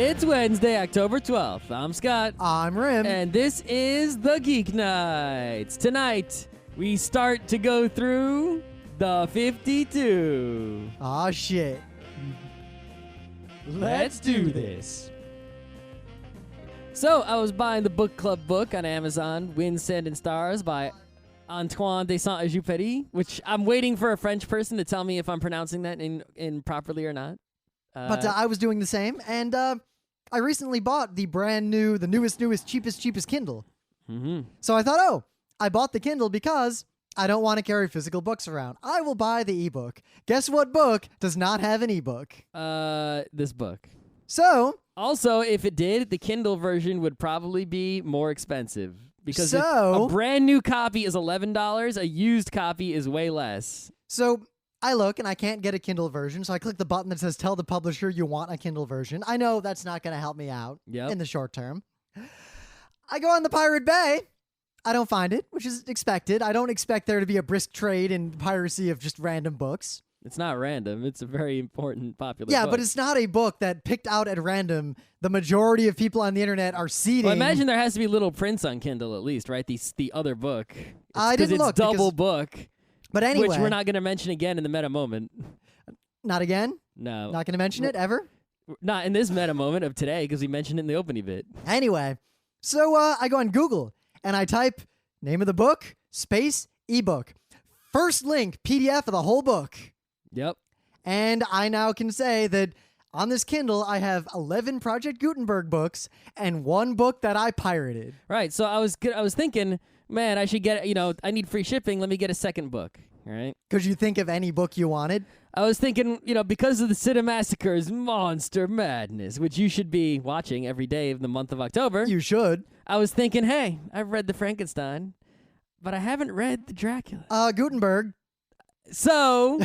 It's Wednesday, October 12th. I'm Scott. I'm Rim. And this is the Geeknights. Tonight, we start to go through the 52. Aw, shit. Let's do this. So, I was buying the book club book on Amazon, Wind, Sand, and Stars by Antoine de Saint-Exupéry, which I'm waiting for a French person to tell me if I'm pronouncing that in properly or not. But I was doing the same, and I recently bought the brand new, the newest, cheapest Kindle. Mm-hmm. So I thought, I bought the Kindle because I don't want to carry physical books around. I will buy the ebook. Guess what book does not have an ebook? This book. So... Also, if it did, the Kindle version would probably be more expensive. Because So- a brand new copy is $11, a used copy is way less. So I look and I can't get a Kindle version, so I click the button that says tell the publisher you want a Kindle version. I know that's not going to help me out in the short term. I go on the Pirate Bay. I don't find it, which is expected. I don't expect there to be a brisk trade in piracy of just random books. It's not random. It's a very important, popular Yeah, book. but it's not a book that picked out at random the majority of people on the internet are seeding. Well, imagine there has to be little prints on Kindle at least, right? The other book. I didn't look. It's double book. But anyway. Which we're not going to mention again in the meta moment. Not again? No. Not going to mention it ever? Not in this meta moment of today, because we mentioned it in the opening bit. Anyway, so I go on Google, and I type name of the book, space, ebook. First link, PDF of the whole book. Yep. And I now can say that on this Kindle, I have 11 Project Gutenberg books and one book that I pirated. Right, so I was thinking, man, I should get, I need free shipping, let me get a second book, all right? Could you think of any book you wanted? I was thinking, because of the Cinemassacre's Monster Madness, which you should be watching every day of the month of October. You should. I was thinking, hey, I've read the Frankenstein, but I haven't read the Dracula. Gutenberg. So,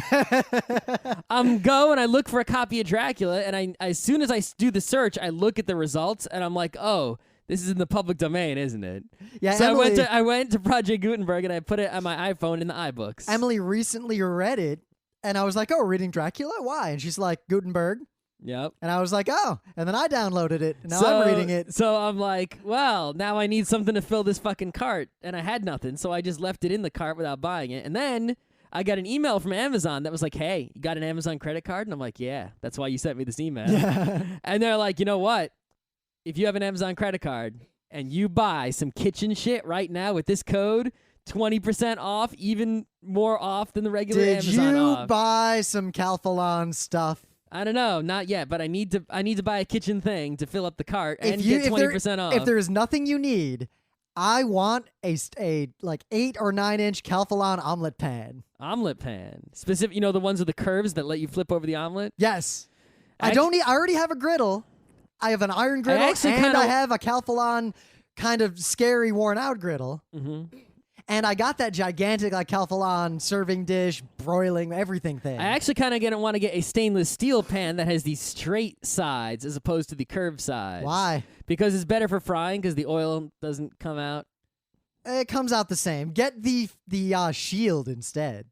I'm going, I look for a copy of Dracula, and as soon as I do the search, I look at the results, and I'm like, oh, this is in the public domain, isn't it? Yeah, so Emily, I went to Project Gutenberg, and I put it on my iPhone in the iBooks. Emily recently read it, and I was like, oh, reading Dracula? Why? And she's like, Gutenberg. Yep. And I was like, oh. And then I downloaded it, and now I'm reading it. So I'm like, well, now I need something to fill this fucking cart, and I had nothing, so I just left it in the cart without buying it, and then I got an email from Amazon that was like, hey, you got an Amazon credit card? And I'm like, yeah, that's why you sent me this email. Yeah. And they're like, you know what? If you have an Amazon credit card and you buy some kitchen shit right now with this code, 20% off, even more off than the regular Amazon off. Did you buy some Calphalon stuff? I don't know, not yet, but I need to buy a kitchen thing to fill up the cart and get 20% off. If there is nothing you need, I want a like 8 or 9 inch Calphalon omelet pan. Omelet pan. Specific, the ones with the curves that let you flip over the omelet? Yes. I already have a griddle. I have an iron griddle, I have a Calphalon kind of scary, worn out griddle. Mm-hmm. And I got that gigantic like Calphalon serving dish, broiling, everything thing. I actually kind of want to get a stainless steel pan that has these straight sides as opposed to the curved sides. Why? Because it's better for frying because the oil doesn't come out. It comes out the same. Get the shield instead.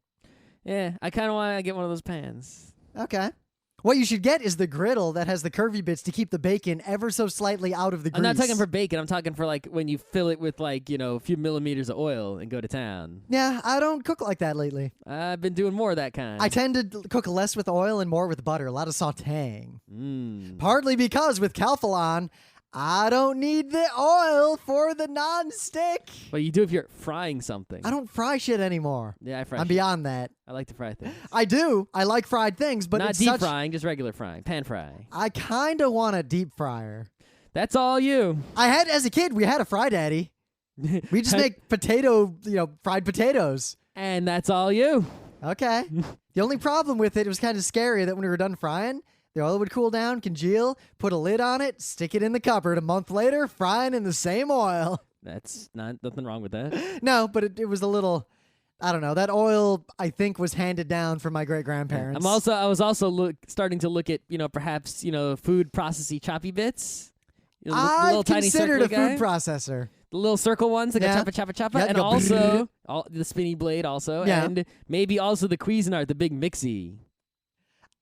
Yeah, I kind of want to get one of those pans. Okay. What you should get is the griddle that has the curvy bits to keep the bacon ever so slightly out of the grease. I'm not talking for bacon. I'm talking for like when you fill it with like, a few millimeters of oil and go to town. Yeah, I don't cook like that lately. I've been doing more of that kind. I tend to cook less with oil and more with butter. A lot of sautéing. Mm. Partly because with Calphalon, I don't need the oil for the non-stick. Well, you do if you're frying something. I don't fry shit anymore. Yeah, I fry I'm shit. beyond that. I like to fry things. I do. I like fried things, but not it's deep frying, just regular frying, pan fry. I kind of want a deep fryer. That's all you. As a kid, we had a Fry Daddy. We just make fried potatoes. And that's all you. Okay. The only problem with it was kind of scary that when we were done frying, the oil would cool down, congeal, put a lid on it, stick it in the cupboard. A month later, frying in the same oil. That's nothing wrong with that. No, but it was a little, I don't know. That oil, I think, was handed down from my great-grandparents. I was also starting to look at, perhaps, food processy choppy bits. I've considered a food processor. The little circle ones that go choppa, Yeah, and go also the spinny blade also, Yeah. and maybe also the Cuisinart, the big mixie.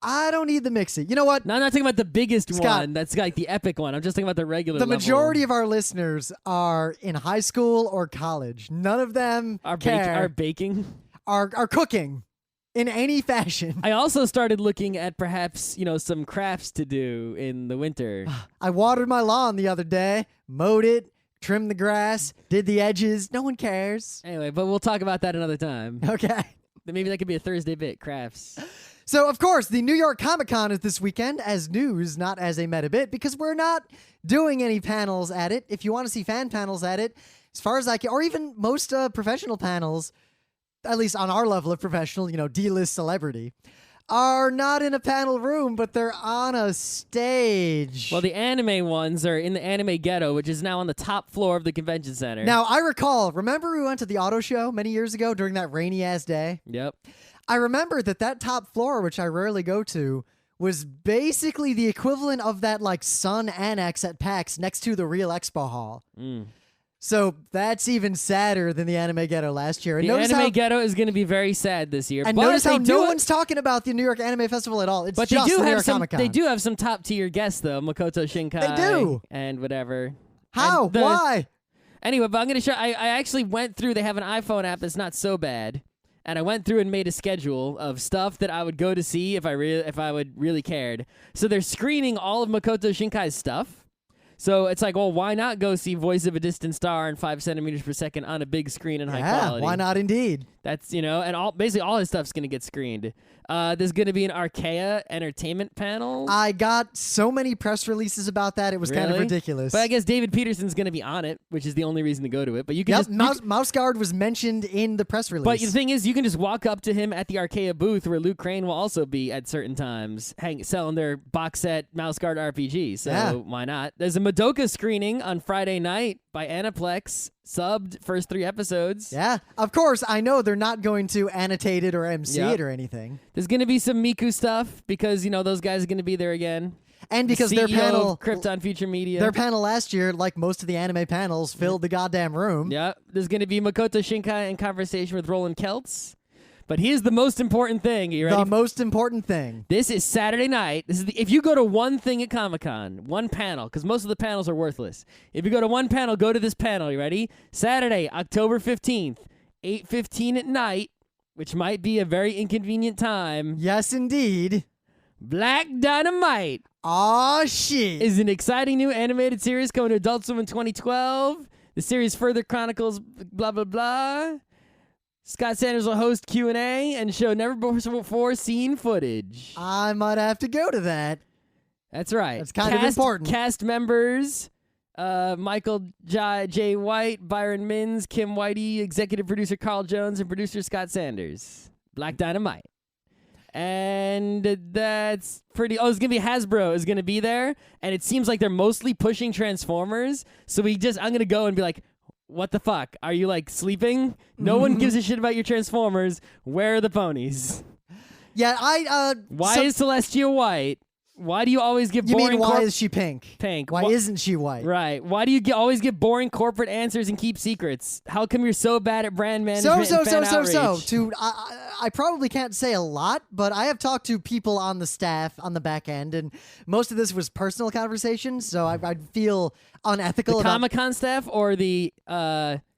I don't need the mixie. You know what? No, I'm not talking about the biggest Scott, one. That's like the epic one. I'm just talking about the regular The level. majority of our listeners are in high school or college. None of them are baking. Are cooking in any fashion. I also started looking at perhaps, some crafts to do in the winter. I watered my lawn the other day, mowed it, trimmed the grass, did the edges. No one cares. Anyway, but we'll talk about that another time. Okay. Maybe that could be a Thursday bit, crafts. So, of course, the New York Comic-Con is this weekend as news, not as a meta bit, because we're not doing any panels at it. If you want to see fan panels at it, as far as I can, or even most professional panels, at least on our level of professional, D-list celebrity, are not in a panel room, but they're on a stage. Well, the anime ones are in the anime ghetto, which is now on the top floor of the convention center. Now, remember we went to the auto show many years ago during that rainy-ass day? Yep. I remember that top floor, which I rarely go to, was basically the equivalent of that Sun Annex at PAX next to the real expo hall. So that's even sadder than the anime ghetto last year. And the anime ghetto is going to be very sad this year. And but notice how no one's talking about the New York Anime Festival at all. It's just the New York Comic Con. They do have some top tier guests though, Makoto Shinkai. They do. And whatever. How? Why? Anyway, but I'm going to show. I actually went through. They have an iPhone app that's not so bad. And I went through and made a schedule of stuff that I would go to see if I would really cared. So they're screening all of Makoto Shinkai's stuff. So it's like, well, why not go see Voice of a Distant Star in 5 centimeters per second on a big screen in high quality? Why not indeed? That's, and basically all his stuff's going to get screened. There's going to be an Archaea entertainment panel. I got so many press releases about that. It was kind of ridiculous. But I guess David Peterson's going to be on it, which is the only reason to go to it. But you can Mouse Guard was mentioned in the press release. But the thing is, you can just walk up to him at the Archaea booth where Luke Crane will also be at certain times selling their box set Mouse Guard RPG. So why not? There's a Madoka screening on Friday night by Aniplex, subbed first 3 episodes. Yeah, of course. I know they're not going to annotate it or MC it or anything. There's going to be some Miku stuff because, those guys are going to be there again. And because their panel, Krypton Future Media. Their panel last year, like most of the anime panels, filled the goddamn room. Yeah, there's going to be Makoto Shinkai in conversation with Roland Keltz. But here's the most important thing. You ready? The most important thing. This is Saturday night. If you go to one thing at Comic-Con, one panel, because most of the panels are worthless. If you go to one panel, go to this panel. You ready? Saturday, October 15th, 8:15 at night, which might be a very inconvenient time. Yes, indeed. Black Dynamite. Aw, shit. Is an exciting new animated series coming to Adult Swim in 2012. The series further chronicles blah, blah, blah. Scott Sanders will host Q&A and show never before seen footage. I might have to go to that. That's right. That's kind of important. Cast members, Michael J. White, Byron Mins, Kim Whitey, executive producer Carl Jones, and producer Scott Sanders. Black Dynamite. And that's pretty... Oh, it's going to be Hasbro is going to be there, and it seems like they're mostly pushing Transformers, so I'm going to go and be like, what the fuck? Are you, sleeping? No one gives a shit about your Transformers. Where are the ponies? Yeah, Why is Celestia white? Why do you always give boring... You mean why is she pink? Pink. Why isn't she white? Right. Why do you always give boring corporate answers and keep secrets? How come you're so bad at brand management and fan outreach? I probably can't say a lot, but I have talked to people on the staff on the back end, and most of this was personal conversations, so I'd feel unethical the about... Comic-Con staff or the...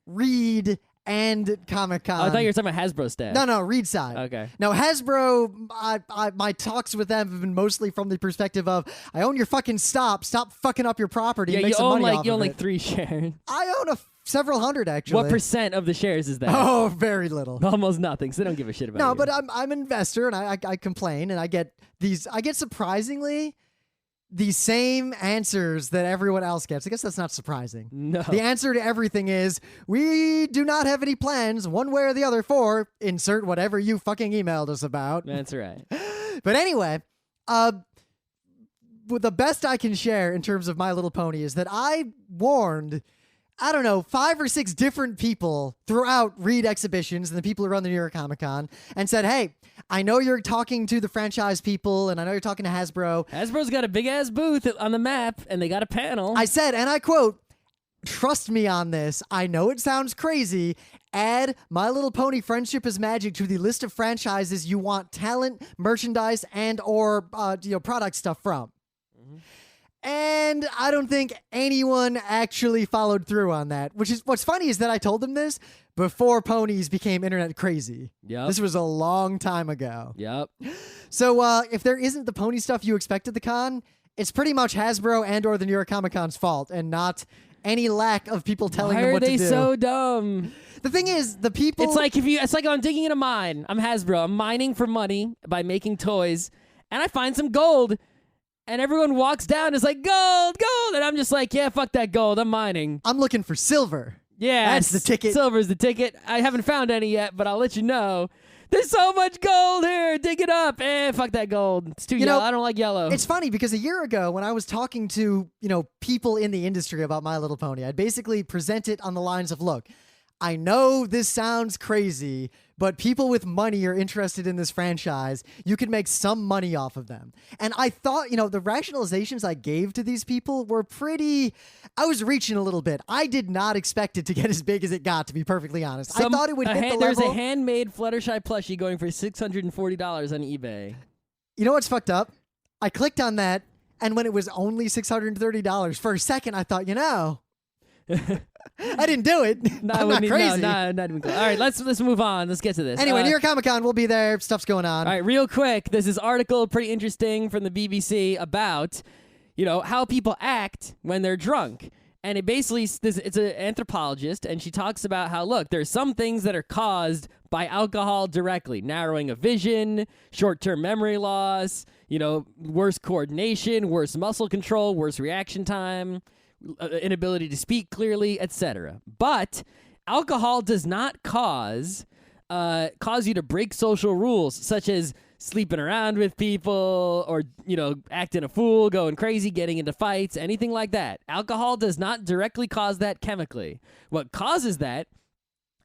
Reed and Comic-Con. Oh, I thought you were talking about Hasbro staff. No, Reed side. Okay. Now, Hasbro, my talks with them have been mostly from the perspective of, I own your fucking stop fucking up your property and make some money off of it. You own like 3 shares. I own several hundred, actually. What % of the shares is that? Oh, very little. Almost nothing, so they don't give a shit about it. No, but I'm an investor, and I complain, and I get surprisingly the same answers that everyone else gets. I guess that's not surprising. No. The answer to everything is, we do not have any plans, one way or the other, for insert whatever you fucking emailed us about. That's right. But anyway, the best I can share in terms of My Little Pony is that I warned, 5 or 6 different people throughout Reed exhibitions and the people who run the New York Comic Con and said, hey, I know you're talking to the franchise people and I know you're talking to Hasbro. Hasbro's got a big ass booth on the map and they got a panel. I said, and I quote, trust me on this. I know it sounds crazy. Add My Little Pony Friendship is Magic to the list of franchises you want talent, merchandise, and or product stuff from. And I don't think anyone actually followed through on that, which is what's funny is that I told them this before ponies became internet crazy. Yep. This was a long time ago. Yep. So if there isn't the pony stuff you expect at the con, it's pretty much Hasbro and or the New York Comic Con's fault and not any lack of people telling them what to do. Why are they so dumb? The thing is, the people... It's like I'm digging in a mine. I'm Hasbro. I'm mining for money by making toys, and I find some gold. And everyone walks down and is like, gold, gold. And I'm just like, yeah, fuck that gold. I'm mining. I'm looking for silver. Yeah. That's the ticket. Silver's the ticket. I haven't found any yet, but I'll let you know. There's so much gold here. Dig it up. Fuck that gold. It's too yellow. I don't like yellow. It's funny because a year ago when I was talking to, people in the industry about My Little Pony, I'd basically present it on the lines of, look, I know this sounds crazy, but people with money are interested in this franchise. You can make some money off of them. And I thought, the rationalizations I gave to these people were I was reaching a little bit. I did not expect it to get as big as it got, to be perfectly honest. I thought it would hit the level. There's a handmade Fluttershy plushie going for $640 on eBay. You know what's fucked up? I clicked on that, and when it was only $630, for a second I thought, I didn't do it. I'm not crazy. No, not even close. All right, let's move on. Let's get to this. Anyway, New York Comic Con, we'll be there. Stuff's going on. All right, real quick. There's this article, pretty interesting, from the BBC about, how people act when they're drunk. And it basically, it's an anthropologist, and she talks about how, look, there's some things that are caused by alcohol directly. Narrowing of vision, short-term memory loss, worse coordination, worse muscle control, worse reaction time, inability to speak clearly, etc. But alcohol does not cause you to break social rules, such as sleeping around with people or, acting a fool, going crazy, getting into fights, anything like that. Alcohol does not directly cause that chemically. What causes that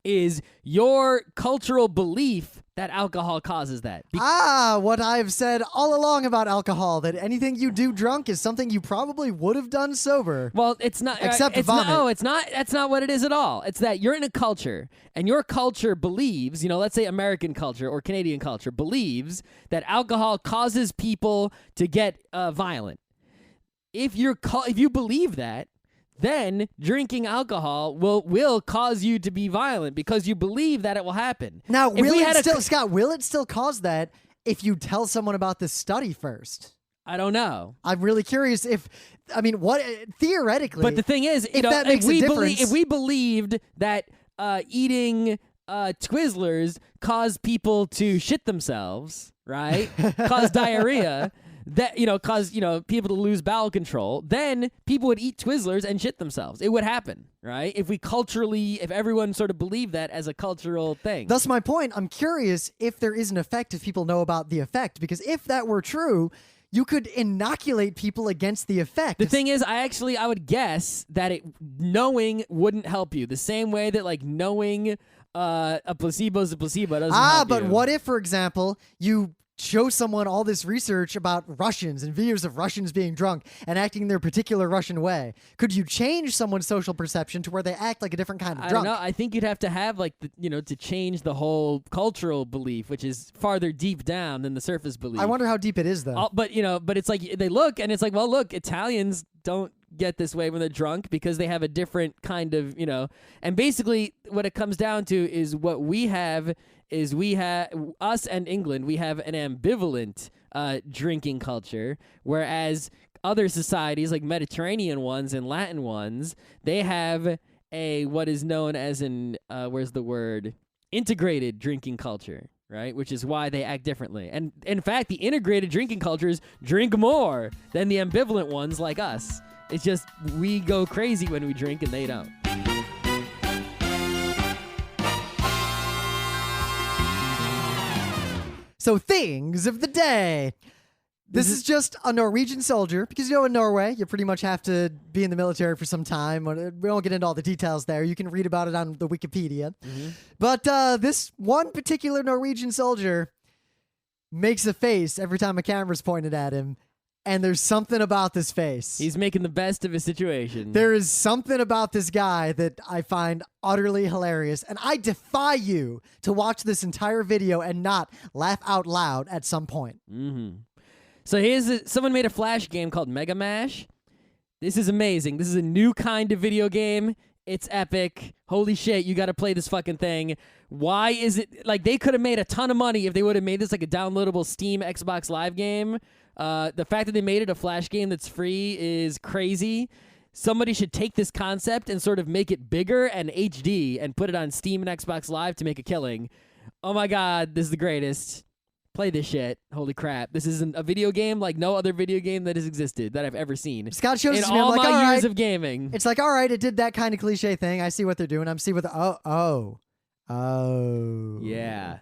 is your cultural belief that alcohol causes that. What I've said all along about alcohol, that anything you do drunk is something you probably would have done sober. Well, it's not. Except vomit. It's not. That's not what it is at all. It's that you're in a culture, and your culture believes, let's say American culture or Canadian culture believes that alcohol causes people to get violent. If you believe that, then drinking alcohol will cause you to be violent because you believe that it will happen. Now, Scott, will it still cause that if you tell someone about this study first? I don't know. I'm really curious what theoretically. But the thing is, if we believed that eating Twizzlers cause people to shit themselves, right? Cause diarrhea. That cause people to lose bowel control, then people would eat Twizzlers and shit themselves. It would happen, right? If everyone sort of believed that as a cultural thing. That's my point. I'm curious if there is an effect, if people know about the effect, because if that were true, you could inoculate people against the effect. The thing is, I would guess that knowing wouldn't help you. The same way that knowing a placebo is a placebo doesn't help you. But what if, for example, you show someone all this research about Russians and videos of Russians being drunk and acting their particular Russian way? Could you change someone's social perception to where they act like a different kind of drunk? I don't know. I think you'd have to have to change the whole cultural belief, which is farther deep down than the surface belief. I wonder how deep it is, though. But it's like they look and it's like, well, look, Italians don't get this way when they're drunk because they have a different kind of, and basically what it comes down to is what we have is us and England, we have an ambivalent drinking culture, whereas other societies like Mediterranean ones and Latin ones, they have what is known as integrated drinking culture, right? Which is why they act differently. And in fact, the integrated drinking cultures drink more than the ambivalent ones like us. It's just we go crazy when we drink and they don't. So things of the day. This is just a Norwegian soldier, because in Norway, you pretty much have to be in the military for some time. We won't get into all the details there. You can read about it on the Wikipedia. Mm-hmm. But this one particular Norwegian soldier makes a face every time a camera's pointed at him. and there's something about this face. He's making the best of his situation. There is something about this guy that I find utterly hilarious, and I defy you to watch this entire video and not laugh out loud at some point. Mm-hmm. So someone made a Flash game called Mega Mash. This is amazing. This is a new kind of video game. It's epic. Holy shit, you got to play this fucking thing. Why is it... Like, they could have made a ton of money if they would have made this like a downloadable Steam Xbox Live game. The fact that they made it a Flash game that's free is crazy. Somebody should take this concept and sort of make it bigger and HD and put it on Steam and Xbox Live to make a killing. Oh my god, this is the greatest. Play this shit. Holy crap. This isn't a video game like no other video game that has existed that I've ever seen. Scott shows in it to me. all I'm like, my all years right. of gaming. It's like, all right, it did that kind of cliche thing. I see what they're doing. I'm seeing what the... Oh. Yeah.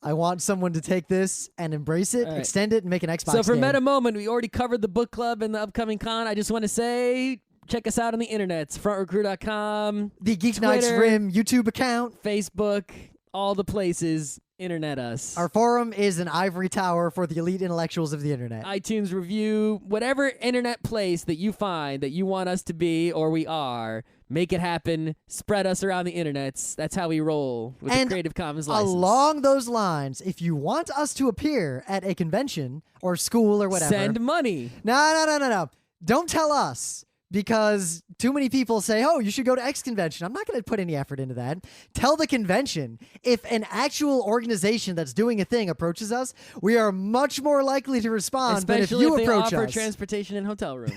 I want someone to take this and embrace it, right. extend it, and make an Xbox So for game. Meta Moment, we already covered the book club and the upcoming con. I just want to say, check us out on the internets. FrontRecruit.com, the Geeknights Twitter, Rim YouTube account, Facebook, all the places. Internet us. Our forum is an ivory tower for the elite intellectuals of the internet. iTunes review, whatever internet place that you find that you want us to be or we are, make it happen. Spread us around the internets. That's how we roll with the Creative Commons license. Along those lines, if you want us to appear at a convention or school or whatever, send money. No. Don't tell us. Because too many people say, oh, you should go to X convention. I'm not going to put any effort into that. Tell the convention. If an actual organization that's doing a thing approaches us, we are much more likely to respond Especially than if you they approach offer us. transportation and hotel rooms.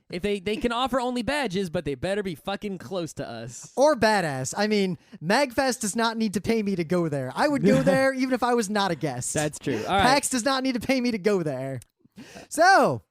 If they can offer only badges, but they better be fucking close to us. Or badass. I mean, MagFest does not need to pay me to go there. I would go there even if I was not a guest. That's true. All right. PAX does not need to pay me to go there. So,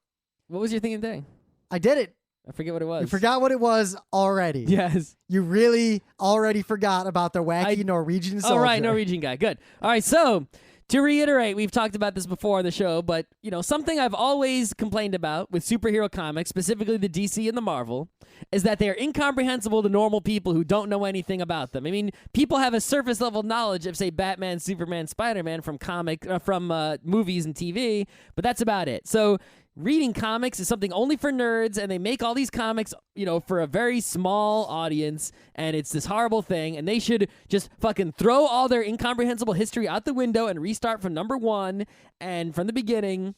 what was your thinking thing? I did it. I forget what it was. You forgot what it was already. Yes. You really already forgot about the wacky Norwegian soldier. All right, Norwegian guy. Good. All right, so to reiterate, we've talked about this before on the show, but something I've always complained about with superhero comics, specifically the DC and the Marvel, is that they are incomprehensible to normal people who don't know anything about them. I mean, people have a surface level knowledge of, say, Batman, Superman, Spider-Man from movies and TV, but that's about it. So reading comics is something only for nerds, and they make all these comics, for a very small audience, and it's this horrible thing, and they should just fucking throw all their incomprehensible history out the window and restart from number one and from the beginning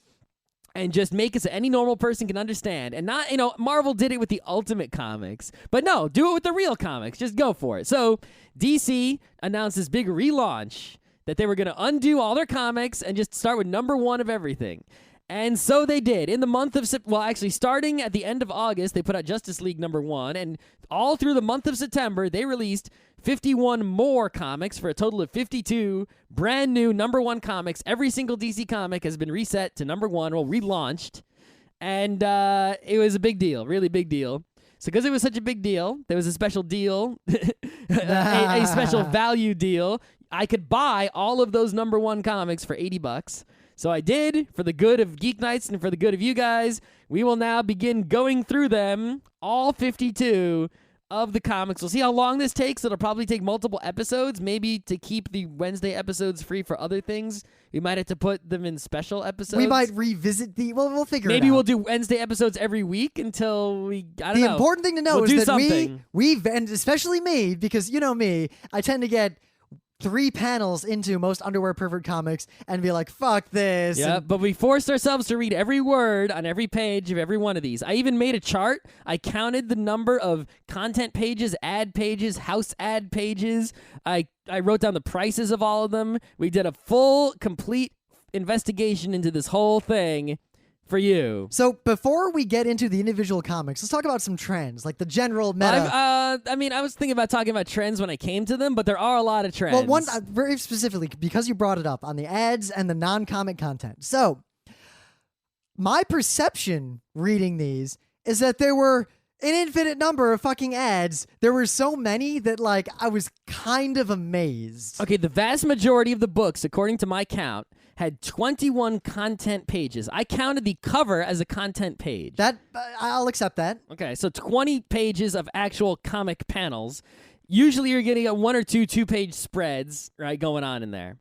and just make it so any normal person can understand. And not, Marvel did it with the Ultimate Comics, but no, do it with the real comics. Just go for it. So DC announced this big relaunch that they were going to undo all their comics and just start with number one of everything. And so they did. In the month of starting at the end of August, they put out Justice League number one, and all through the month of September, they released 51 more comics for a total of 52 brand new number one comics. Every single DC comic has been reset to number one, relaunched, and it was a big deal, really big deal. So because it was such a big deal, there was a special deal, a special value deal. I could buy all of those number one comics for $80. So I did, for the good of Geeknights and for the good of you guys. We will now begin going through them, all 52 of the comics. We'll see how long this takes. It'll probably take multiple episodes, maybe to keep the Wednesday episodes free for other things. We might have to put them in special episodes. We might revisit we'll figure it out. Maybe we'll do Wednesday episodes every week until I don't know. The important thing to know we'll is that something. and especially me, because you know me, I tend to get 3 panels into most underwear pervert comics and be like, fuck this. Yeah, but we forced ourselves to read every word on every page of every one of these. I even made a chart. I counted the number of content pages, ad pages, house ad pages. I wrote down the prices of all of them. We did a full, complete investigation into this whole thing for you. So before we get into the individual comics, let's talk about some trends, like the general meta. I was thinking about talking about trends when I came to them, but there are a lot of trends. Well, one very specifically, because you brought it up on the ads and the non-comic content. So my perception reading these is that there were an infinite number of fucking ads. There were so many that, I was kind of amazed. Okay, the vast majority of the books, according to my count, had 21 content pages. I counted the cover as a content page. That I'll accept that. Okay, so 20 pages of actual comic panels. Usually you're getting 1 or 2 two-page spreads, right, going on in there.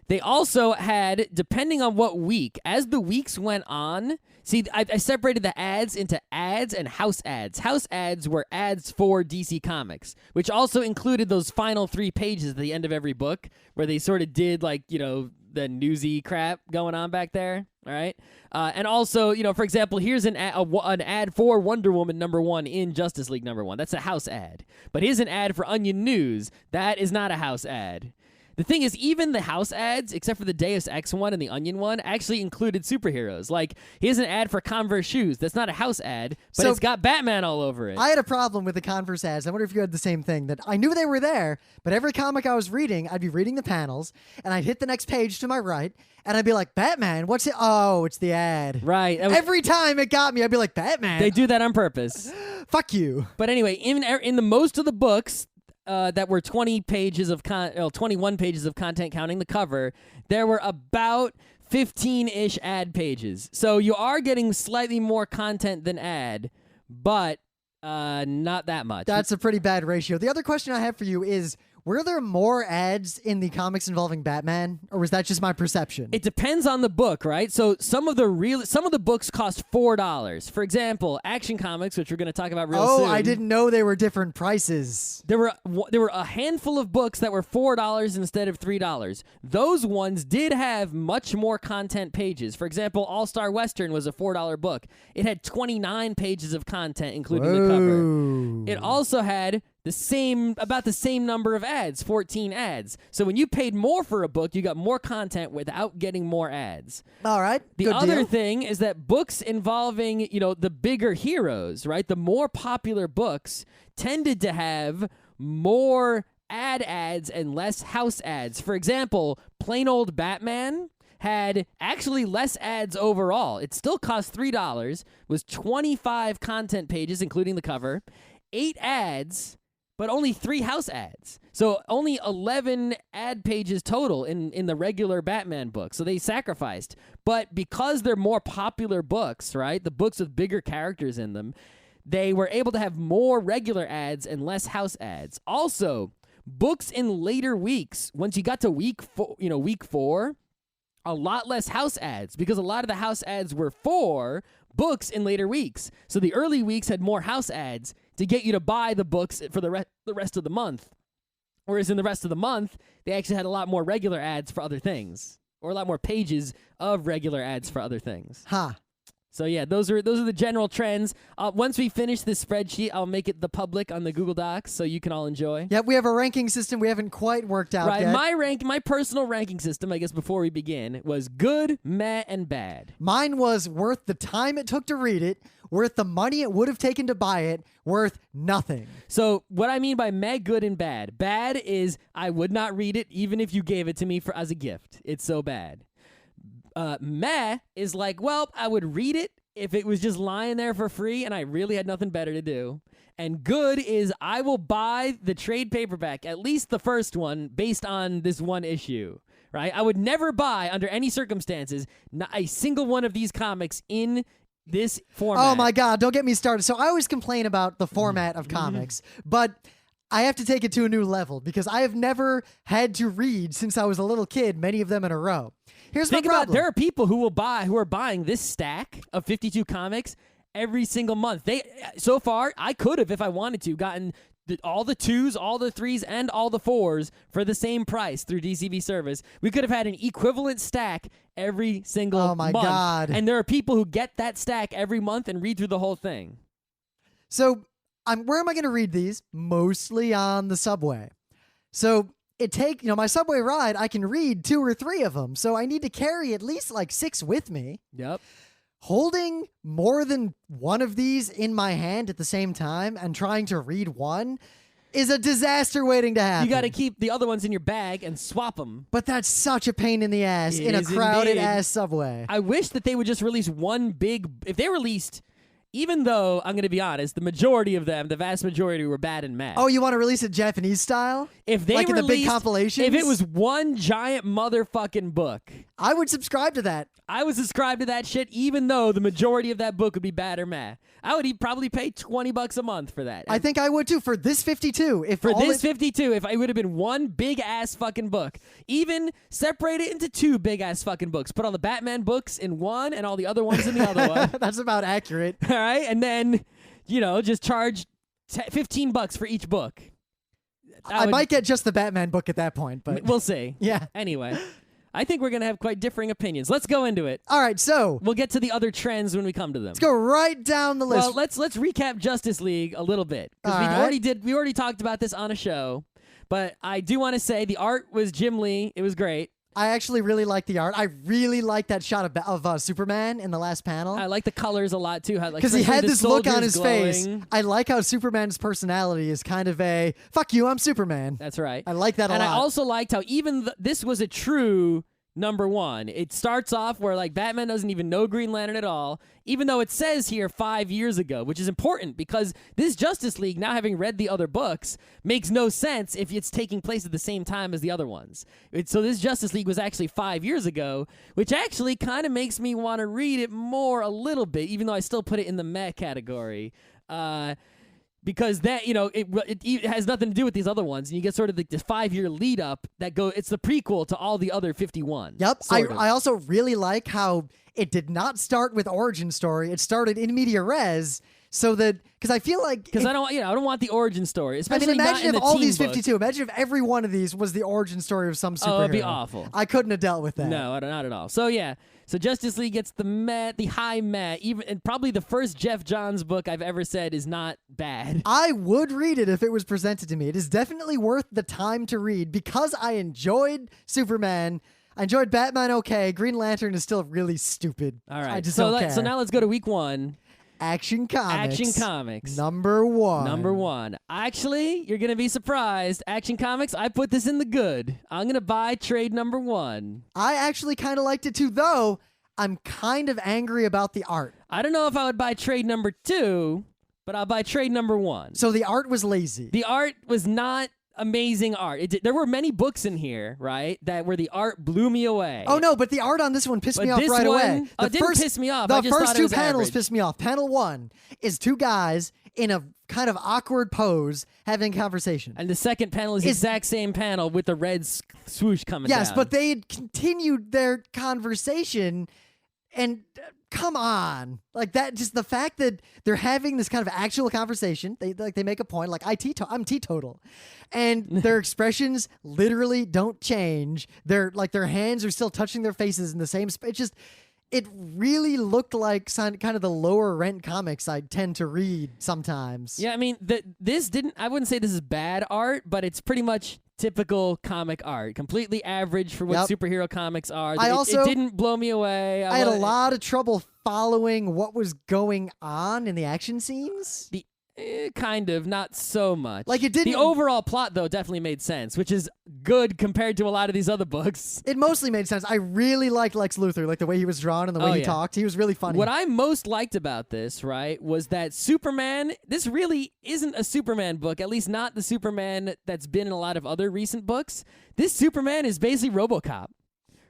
They also had, depending on what week, as the weeks went on, see, I separated the ads into ads and house ads. House ads were ads for DC Comics, which also included those final 3 pages at the end of every book where they sort of did, like, you know, the newsy crap going on back there, all right? And also, you know, for example, here's an ad for Wonder Woman #1 in Justice League #1. That's a house ad. But here's an ad for Onion News. That is not a house ad. The thing is, even the house ads, except for the Deus Ex one and the Onion one, actually included superheroes. Like, here's an ad for Converse shoes. That's not a house ad, but it's got Batman all over it. I had a problem with the Converse ads. I wonder if you had the same thing, that I knew they were there, but every comic I was reading, I'd be reading the panels, and I'd hit the next page to my right, and I'd be like, Batman, what's it? Oh, it's the ad. Right. Every time it got me, I'd be like, Batman. They do that on purpose. Fuck you. But anyway, in the most of the books, that were 21 pages of content counting the cover, there were about 15-ish ad pages. So you are getting slightly more content than ad, but not that much. That's a pretty bad ratio. The other question I have for you is, were there more ads in the comics involving Batman, or was that just my perception? It depends on the book, right? So some of the books cost $4. For example, Action Comics, which we're going to talk about real soon. Oh, I didn't know they were different prices. There were a handful of books that were $4 instead of $3. Those ones did have much more content pages. For example, All-Star Western was a $4 book. It had 29 pages of content, including the cover. It also had about the same number of ads, 14 ads. So when you paid more for a book, you got more content without getting more ads. All right. The other thing is that books involving, you know, the bigger heroes, right? The more popular books tended to have more ads and less house ads. For example, plain old Batman had actually less ads overall. It still cost $3, was 25 content pages, including the cover, 8 ads, but only 3 house ads. So only 11 ad pages total in the regular Batman book. So they sacrificed. But because they're more popular books, right, the books with bigger characters in them, they were able to have more regular ads and less house ads. Also, books in later weeks, once you got to week 4, a lot less house ads, because a lot of the house ads were for books in later weeks. So the early weeks had more house ads to get you to buy the books for the rest of the month. Whereas in the rest of the month, they actually had a lot more regular ads for other things, or a lot more pages of regular ads for other things. Huh. So yeah, those are the general trends. Once we finish this spreadsheet, I'll make it the public on the Google Docs so you can all enjoy. Yeah, we have a ranking system we haven't quite worked out yet. My personal ranking system, I guess before we begin, was good, meh, and bad. Mine was worth the time it took to read it, worth the money it would have taken to buy it, worth nothing. So what I mean by meh, good, and bad. Bad is I would not read it even if you gave it to me as a gift. It's so bad. Meh is like, well, I would read it if it was just lying there for free and I really had nothing better to do. And good is I will buy the trade paperback, at least the first one, based on this one issue, right? I would never buy, under any circumstances, not a single one of these comics in this format. Oh my God, don't get me started. So I always complain about the format of comics, but I have to take it to a new level because I have never had to read since I was a little kid, many of them in a row. Here's my problem. There are people who are buying this stack of 52 comics every single month. So far, I could have, if I wanted to, gotten all the 2s, all the 3s, and all the 4s for the same price through DCV service. We could have had an equivalent stack every single month. Oh my God. And there are people who get that stack every month and read through the whole thing. So where am I going to read these? Mostly on the subway. So my subway ride, I can read 2 or 3 of them. So I need to carry at least like 6 with me. Yep. Holding more than one of these in my hand at the same time and trying to read one is a disaster waiting to happen. You got to keep the other ones in your bag and swap them. But that's such a pain in the ass in a crowded-ass subway. I wish that they would just release one big... If they released... Even though, I'm going to be honest, the majority of them, the vast majority, were bad and mad. Oh, you want to release it Japanese style? If they like in the big compilations? If it was one giant motherfucking book, I would subscribe to that. I would subscribe to that shit, even though the majority of that book would be bad or meh. I would probably pay $20 a month for that. I think I would too for this 52. If it would have been one big ass fucking book, even separate it into two big ass fucking books. Put all the Batman books in one and all the other ones in the other one. That's about accurate. All right, and then just charge $15 for each book. I might get just the Batman book at that point, but we'll see. Yeah. Anyway. I think we're going to have quite differing opinions. Let's go into it. All right, so we'll get to the other trends when we come to them. Let's go right down the list. Well, let's recap Justice League a little bit, because we already talked about this on a show, but I do want to say the art was Jim Lee. It was great. I actually really like the art. I really like that shot of Superman in the last panel. I like the colors a lot, too. Because he had this look on his face. I like how Superman's personality is kind of a, fuck you, I'm Superman. That's right. I like that a lot. And I also liked how even this was a true number one. It starts off where like Batman doesn't even know Green Lantern at all, even though it says here 5 years ago, which is important because this Justice League, now having read the other books, makes no sense if it's taking place at the same time as the other ones. So this Justice League was actually 5 years ago, which actually kind of makes me want to read it more a little bit, even though I still put it in the meh category. Because that, it has nothing to do with these other ones. And you get sort of this 5-year lead up it's the prequel to all the other 51. Yep. I also really like how it did not start with origin story. It started in media res. So that, because I feel like, I don't want the origin story. Especially imagine not if all these book. 52. Imagine if every one of these was the origin story of some superhero. Oh, it'd be awful. I couldn't have dealt with that. No, not at all. So yeah, so Justice League gets the high meh, and probably the first Jeff Johns book I've ever said is not bad. I would read it if it was presented to me. It is definitely worth the time to read because I enjoyed Superman. I enjoyed Batman. Okay, Green Lantern is still really stupid. All right, I just don't care. So now let's go to week 1. Action Comics. Number one. Actually, you're going to be surprised. Action Comics, I put this in the good. I'm going to buy trade number 1. I actually kind of liked it too, though I'm kind of angry about the art. I don't know if I would buy trade number 2, but I'll buy trade number 1. So the art was lazy. The art was not amazing art. There were many books in here, right, where the art blew me away. Oh, no, but the art on this one pissed me off right away. It didn't piss me off. The I just first thought two it was panels average. pissed me off. Panel 1 is two guys in a kind of awkward pose having a conversation. And the second panel is the exact same panel with the red swoosh coming down. Yes, but they had continued their conversation and... Come on. Like that, just the fact that they're having this kind of actual conversation, they make a point, like I'm teetotal. And their expressions literally don't change. Their hands are still touching their faces in the same space. It really looked like kind of the lower rent comics I tend to read sometimes. Yeah, I mean, I wouldn't say this is bad art, but it's pretty much typical comic art. Completely average for what superhero comics are. It didn't blow me away. I had a lot of trouble following what was going on in the action scenes. Kind of, not so much. Like it didn't. The overall plot, though, definitely made sense, which is good compared to a lot of these other books. It mostly made sense. I really liked Lex Luthor, like the way he was drawn and the way he talked. He was really funny. What I most liked about this, right, was that Superman, this really isn't a Superman book, at least not the Superman that's been in a lot of other recent books. This Superman is basically RoboCop,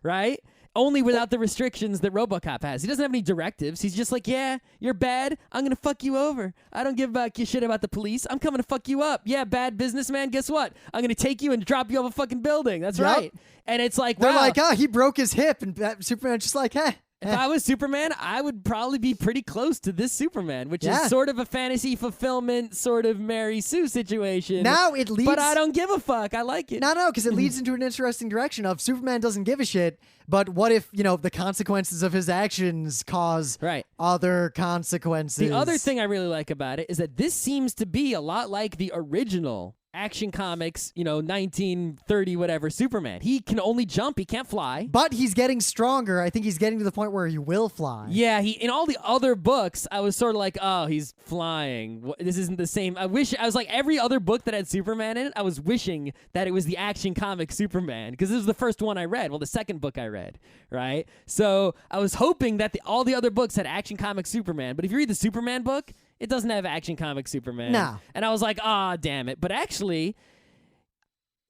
right? Only without the restrictions that RoboCop has. He doesn't have any directives. He's just like, yeah, you're bad. I'm going to fuck you over. I don't give a shit about the police. I'm coming to fuck you up. Yeah, bad businessman. Guess what? I'm going to take you and drop you off a fucking building. That's right. And it's like, they're wow. like, he broke his hip. And Superman's just like, hey. If I was Superman, I would probably be pretty close to this Superman, which is sort of a fantasy fulfillment, sort of Mary Sue situation. Now it leads... But I don't give a fuck. I like it. No, because it leads into an interesting direction of Superman doesn't give a shit, but what if, the consequences of his actions cause other consequences? The other thing I really like about it is that this seems to be a lot like the original Action Comics, 1930 whatever Superman. He can only jump, he can't fly. But he's getting stronger. I think he's getting to the point where he will fly. Yeah, in all the other books, I was sort of like, oh, he's flying. This isn't the same. I was like every other book that had Superman in it, I was wishing that it was the Action Comics Superman because this was the first one I read. Well, the second book I read, right? So I was hoping that all the other books had Action Comics Superman. But if you read the Superman book, it doesn't have Action Comics Superman. No. And I was like, damn it. But actually,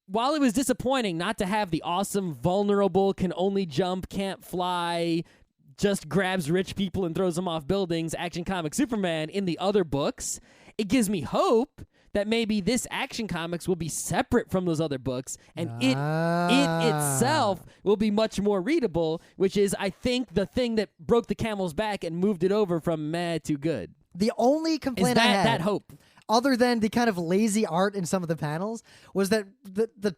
while it was disappointing not to have the awesome, vulnerable, can only jump, can't fly, just grabs rich people and throws them off buildings, Action Comic Superman in the other books, it gives me hope that maybe this Action Comics will be separate from those other books, and it itself will be much more readable, which is, I think, the thing that broke the camel's back and moved it over from meh to good. The only complaint is I had, that hope, other than the kind of lazy art in some of the panels, was that the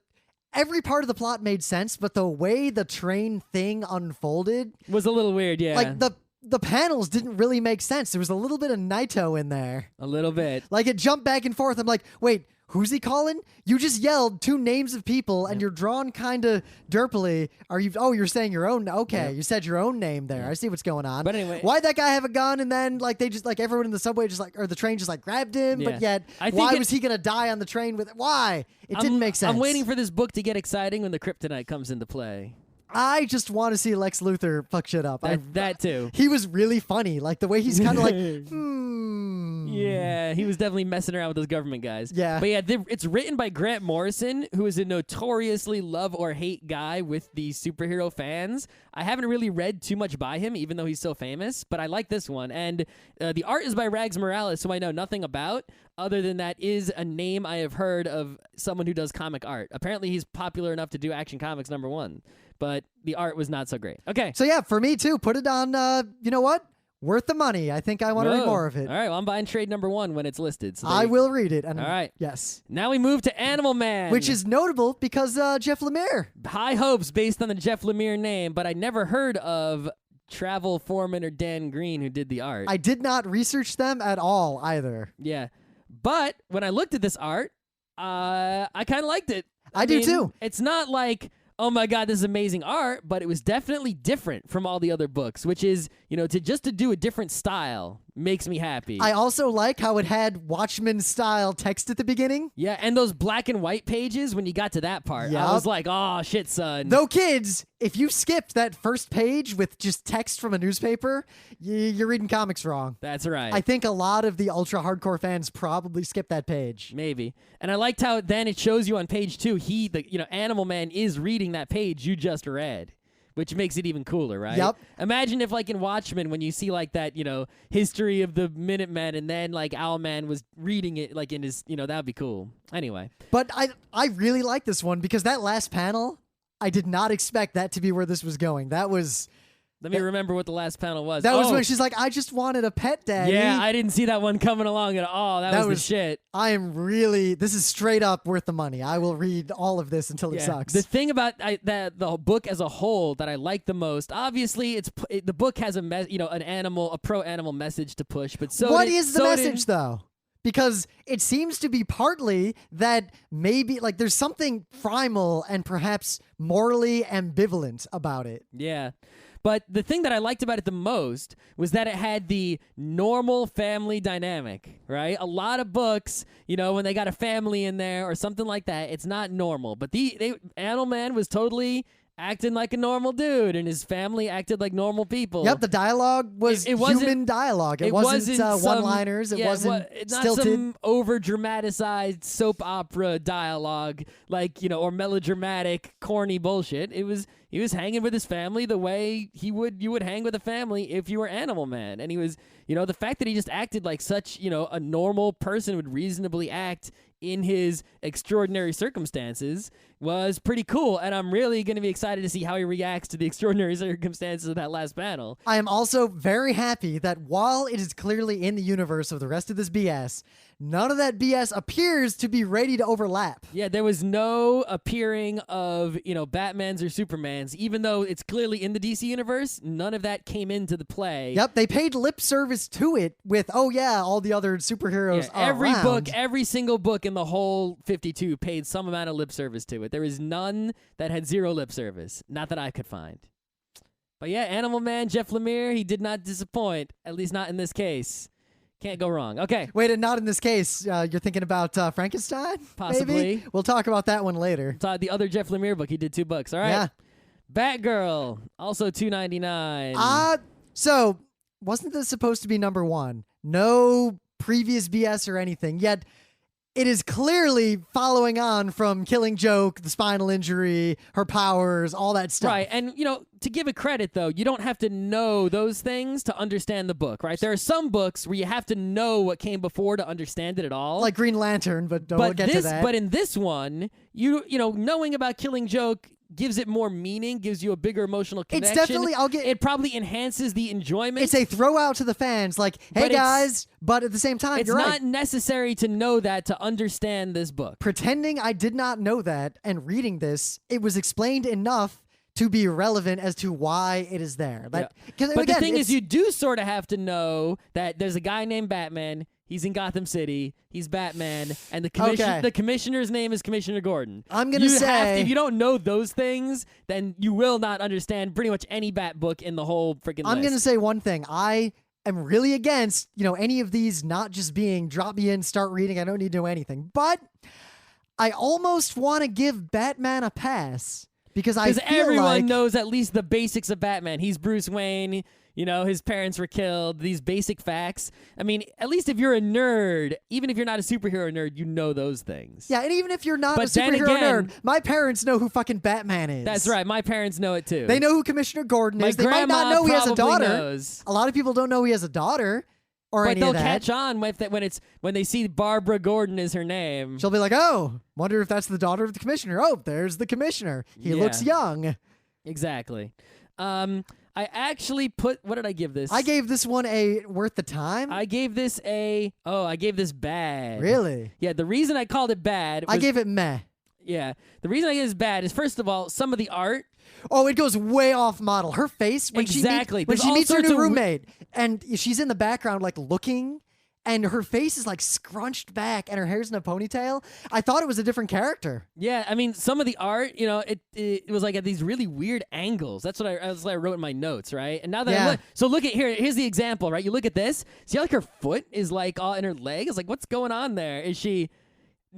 every part of the plot made sense, but the way the train thing unfolded was a little weird, yeah. Like, the panels didn't really make sense. There was a little bit of Naito in there. A little bit. Like, it jumped back and forth. I'm like, wait, who's he calling? You just yelled 2 names of people, and you're drawn kind of derpily. You're saying your own? Okay, you said your own name there. I see what's going on. But anyway. Why'd that guy have a gun, and then, like, they just, like, everyone in the subway just, like, or the train just, like, grabbed him, but yet, why was he going to die on the train with it? Why? It didn't make sense. I'm waiting for this book to get exciting when the kryptonite comes into play. I just want to see Lex Luthor fuck shit up. That too. He was really funny. Like, the way he's kind of like, Yeah, he was definitely messing around with those government guys. Yeah. But yeah, it's written by Grant Morrison, who is a notoriously love or hate guy with the superhero fans. I haven't really read too much by him, even though he's so famous, but I like this one. And the art is by Rags Morales, who I know nothing about, other than that is a name I have heard of someone who does comic art. Apparently, he's popular enough to do Action Comics #1. But the art was not so great. Okay. So yeah, for me too, put it on, you know what? Worth the money. I think I want to read more of it. All right, well, I'm buying trade #1 when it's listed. So I will read it. And all right. Yes. Now we move to Animal Man. Which is notable because Jeff Lemire. High hopes based on the Jeff Lemire name, but I never heard of Travel Foreman or Dan Green who did the art. I did not research them at all either. Yeah. But when I looked at this art, I kind of liked it. I do too. It's not like, oh my God, this is amazing art, but it was definitely different from all the other books, which is, to do a different style makes me happy. I also like how it had Watchmen style text at the beginning. Yeah, and those black and white pages when you got to that part. I was like, oh shit, son. Though kids, if you skipped that first page with just text from a newspaper, you're reading comics wrong. That's right. I think a lot of the ultra hardcore fans probably skipped that page. Maybe. And I liked how then it shows you on page 2, Animal Man is reading that page you just read, which makes it even cooler, right? Yep. Imagine if, like, in Watchmen, when you see, like, that, history of the Minutemen, and then, like, Owlman was reading it, like, in his, that would be cool. Anyway. But I really like this one because that last panel, I did not expect that to be where this was going. That was... Let me remember what the last panel was. That was when she's like, I just wanted a pet, Daddy. Yeah, I didn't see that one coming along at all. That was the shit. This is straight up worth the money. I will read all of this until it sucks. The thing about the book as a whole that I like the most, obviously, the book has a pro-animal message to push, but what is the message, though? Because it seems to be partly that maybe, like, there's something primal and perhaps morally ambivalent about it. Yeah. But the thing that I liked about it the most was that it had the normal family dynamic, right? A lot of books, when they got a family in there or something like that, it's not normal. But Animal Man was totally acting like a normal dude, and his family acted like normal people. Yep, the dialogue was human dialogue. It wasn't one-liners. It wasn't stilted. Not some over-dramatized soap opera dialogue, or melodramatic, corny bullshit. He was hanging with his family the way you would hang with a family if you were Animal Man. And he was, the fact that he just acted like such, a normal person would reasonably act in his extraordinary circumstances was pretty cool, and I'm really going to be excited to see how he reacts to the extraordinary circumstances of that last panel. I am also very happy that while it is clearly in the universe of the rest of this BS, none of that BS appears to be ready to overlap. Yeah, there was no appearing of, Batmans or Supermans, even though it's clearly in the DC universe, none of that came into the play. Yep, they paid lip service to it with, all the other superheroes around. Every single book in the whole 52 paid some amount of lip service to it. There is none that had zero lip service. Not that I could find. But yeah, Animal Man, Jeff Lemire, he did not disappoint, at least not in this case. Can't go wrong. Okay. Wait, and not in this case. You're thinking about Frankenstein? Possibly. Maybe? We'll talk about that one later. The other Jeff Lemire book, he did 2 books. All right. Yeah. Batgirl, also $2.99. So wasn't this supposed to be #1? No previous BS or anything. Yet it is clearly following on from Killing Joke, the spinal injury, her powers, all that stuff. Right. And, to give it credit, though, you don't have to know those things to understand the book, right? There are some books where you have to know what came before to understand it at all. Like Green Lantern, but we'll get to that. But in this one, knowing about Killing Joke gives it more meaning, gives you a bigger emotional connection. It's definitely, it probably enhances the enjoyment. It's a throw out to the fans, like, hey guys, but at the same time, it's you're not right. necessary to know that to understand this book. Pretending I did not know that and reading this, it was explained enough to be relevant as to why it is there. But again, the thing is, you do sort of have to know that there's a guy named Batman. He's in Gotham City. He's Batman, and the commissioner's name is Commissioner Gordon. I'm gonna say, if you don't know those things, then you will not understand pretty much any Bat book in the whole freaking list. I'm gonna say one thing. I am really against any of these not just being drop me in, start reading. I don't need to know anything, but I almost want to give Batman a pass because everyone knows at least the basics of Batman. He's Bruce Wayne. His parents were killed. These basic facts. I mean, at least if you're a nerd, even if you're not a superhero nerd, you know those things. Yeah, and even if you're not a superhero nerd, my parents know who fucking Batman is. That's right. My parents know it too. They know who Commissioner Gordon is. They might not know he has a daughter. A lot of people don't know he has a daughter or any of that. But they'll catch on when they see Barbara Gordon is her name. She'll be like, oh, wonder if that's the daughter of the commissioner. Oh, there's the commissioner. He looks young. Exactly. I actually what did I give this? I gave this one a worth the time. I gave this bad. Really? Yeah, the reason I called it bad was, I gave it meh. Yeah. The reason I gave this bad is, first of all, some of the art. Oh, it goes way off model. Her face, when she meets her new roommate, and she's in the background, like, looking, and her face is, like, scrunched back, and her hair's in a ponytail. I thought it was a different character. Yeah, I mean, some of the art, it was, like, at these really weird angles. That's what I wrote in my notes, right? And now that I look... So look at here. Here's the example, right? You look at this. See how, like, her foot is, like, all in her leg? It's like, what's going on there? Is she...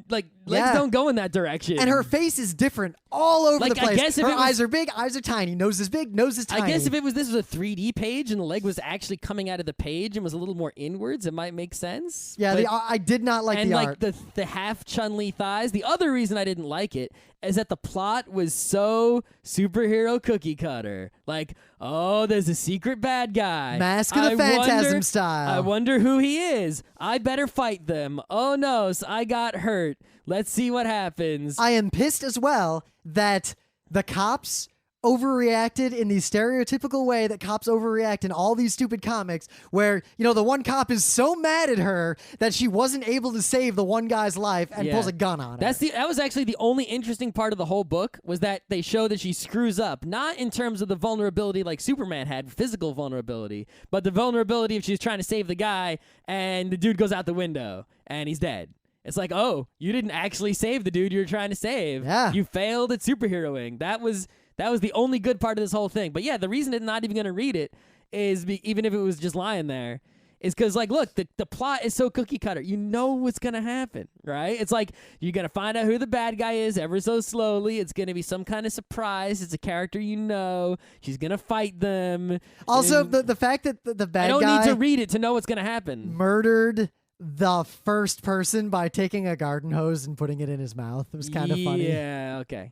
Like, legs don't go in that direction. And her face is different all over the place. I guess if her eyes are big, eyes are tiny. Nose is big, nose is tiny. I guess if this was a 3D page and the leg was actually coming out of the page and was a little more inwards, it might make sense. Yeah, I did not like the art. And, like, the half Chun-Li thighs. The other reason I didn't like it is that the plot was so superhero cookie cutter. Like, oh, there's a secret bad guy. Mask of the Phantasm style. I wonder who he is. I better fight them. Oh, no, so I got hurt. Let's see what happens. I am pissed as well that the cops overreacted in the stereotypical way that cops overreact in all these stupid comics where, the one cop is so mad at her that she wasn't able to save the one guy's life and pulls a gun on her. That was actually the only interesting part of the whole book, was that they show that she screws up, not in terms of the vulnerability like Superman had, physical vulnerability, but the vulnerability if she's trying to save the guy and the dude goes out the window and he's dead. It's like, oh, you didn't actually save the dude you were trying to save. Yeah. You failed at superheroing. That was the only good part of this whole thing. But yeah, the reason I'm not even going to read it is, even if it was just lying there, is because, like, look, the plot is so cookie cutter. You know what's going to happen, right? It's like, you're going to find out who the bad guy is ever so slowly. It's going to be some kind of surprise. It's a character you know. She's going to fight them. Also, the fact that the bad guy... I don't need to read it to know what's going to happen. Murdered the first person by taking a garden hose and putting it in his mouth. It was kind of funny. Yeah, okay.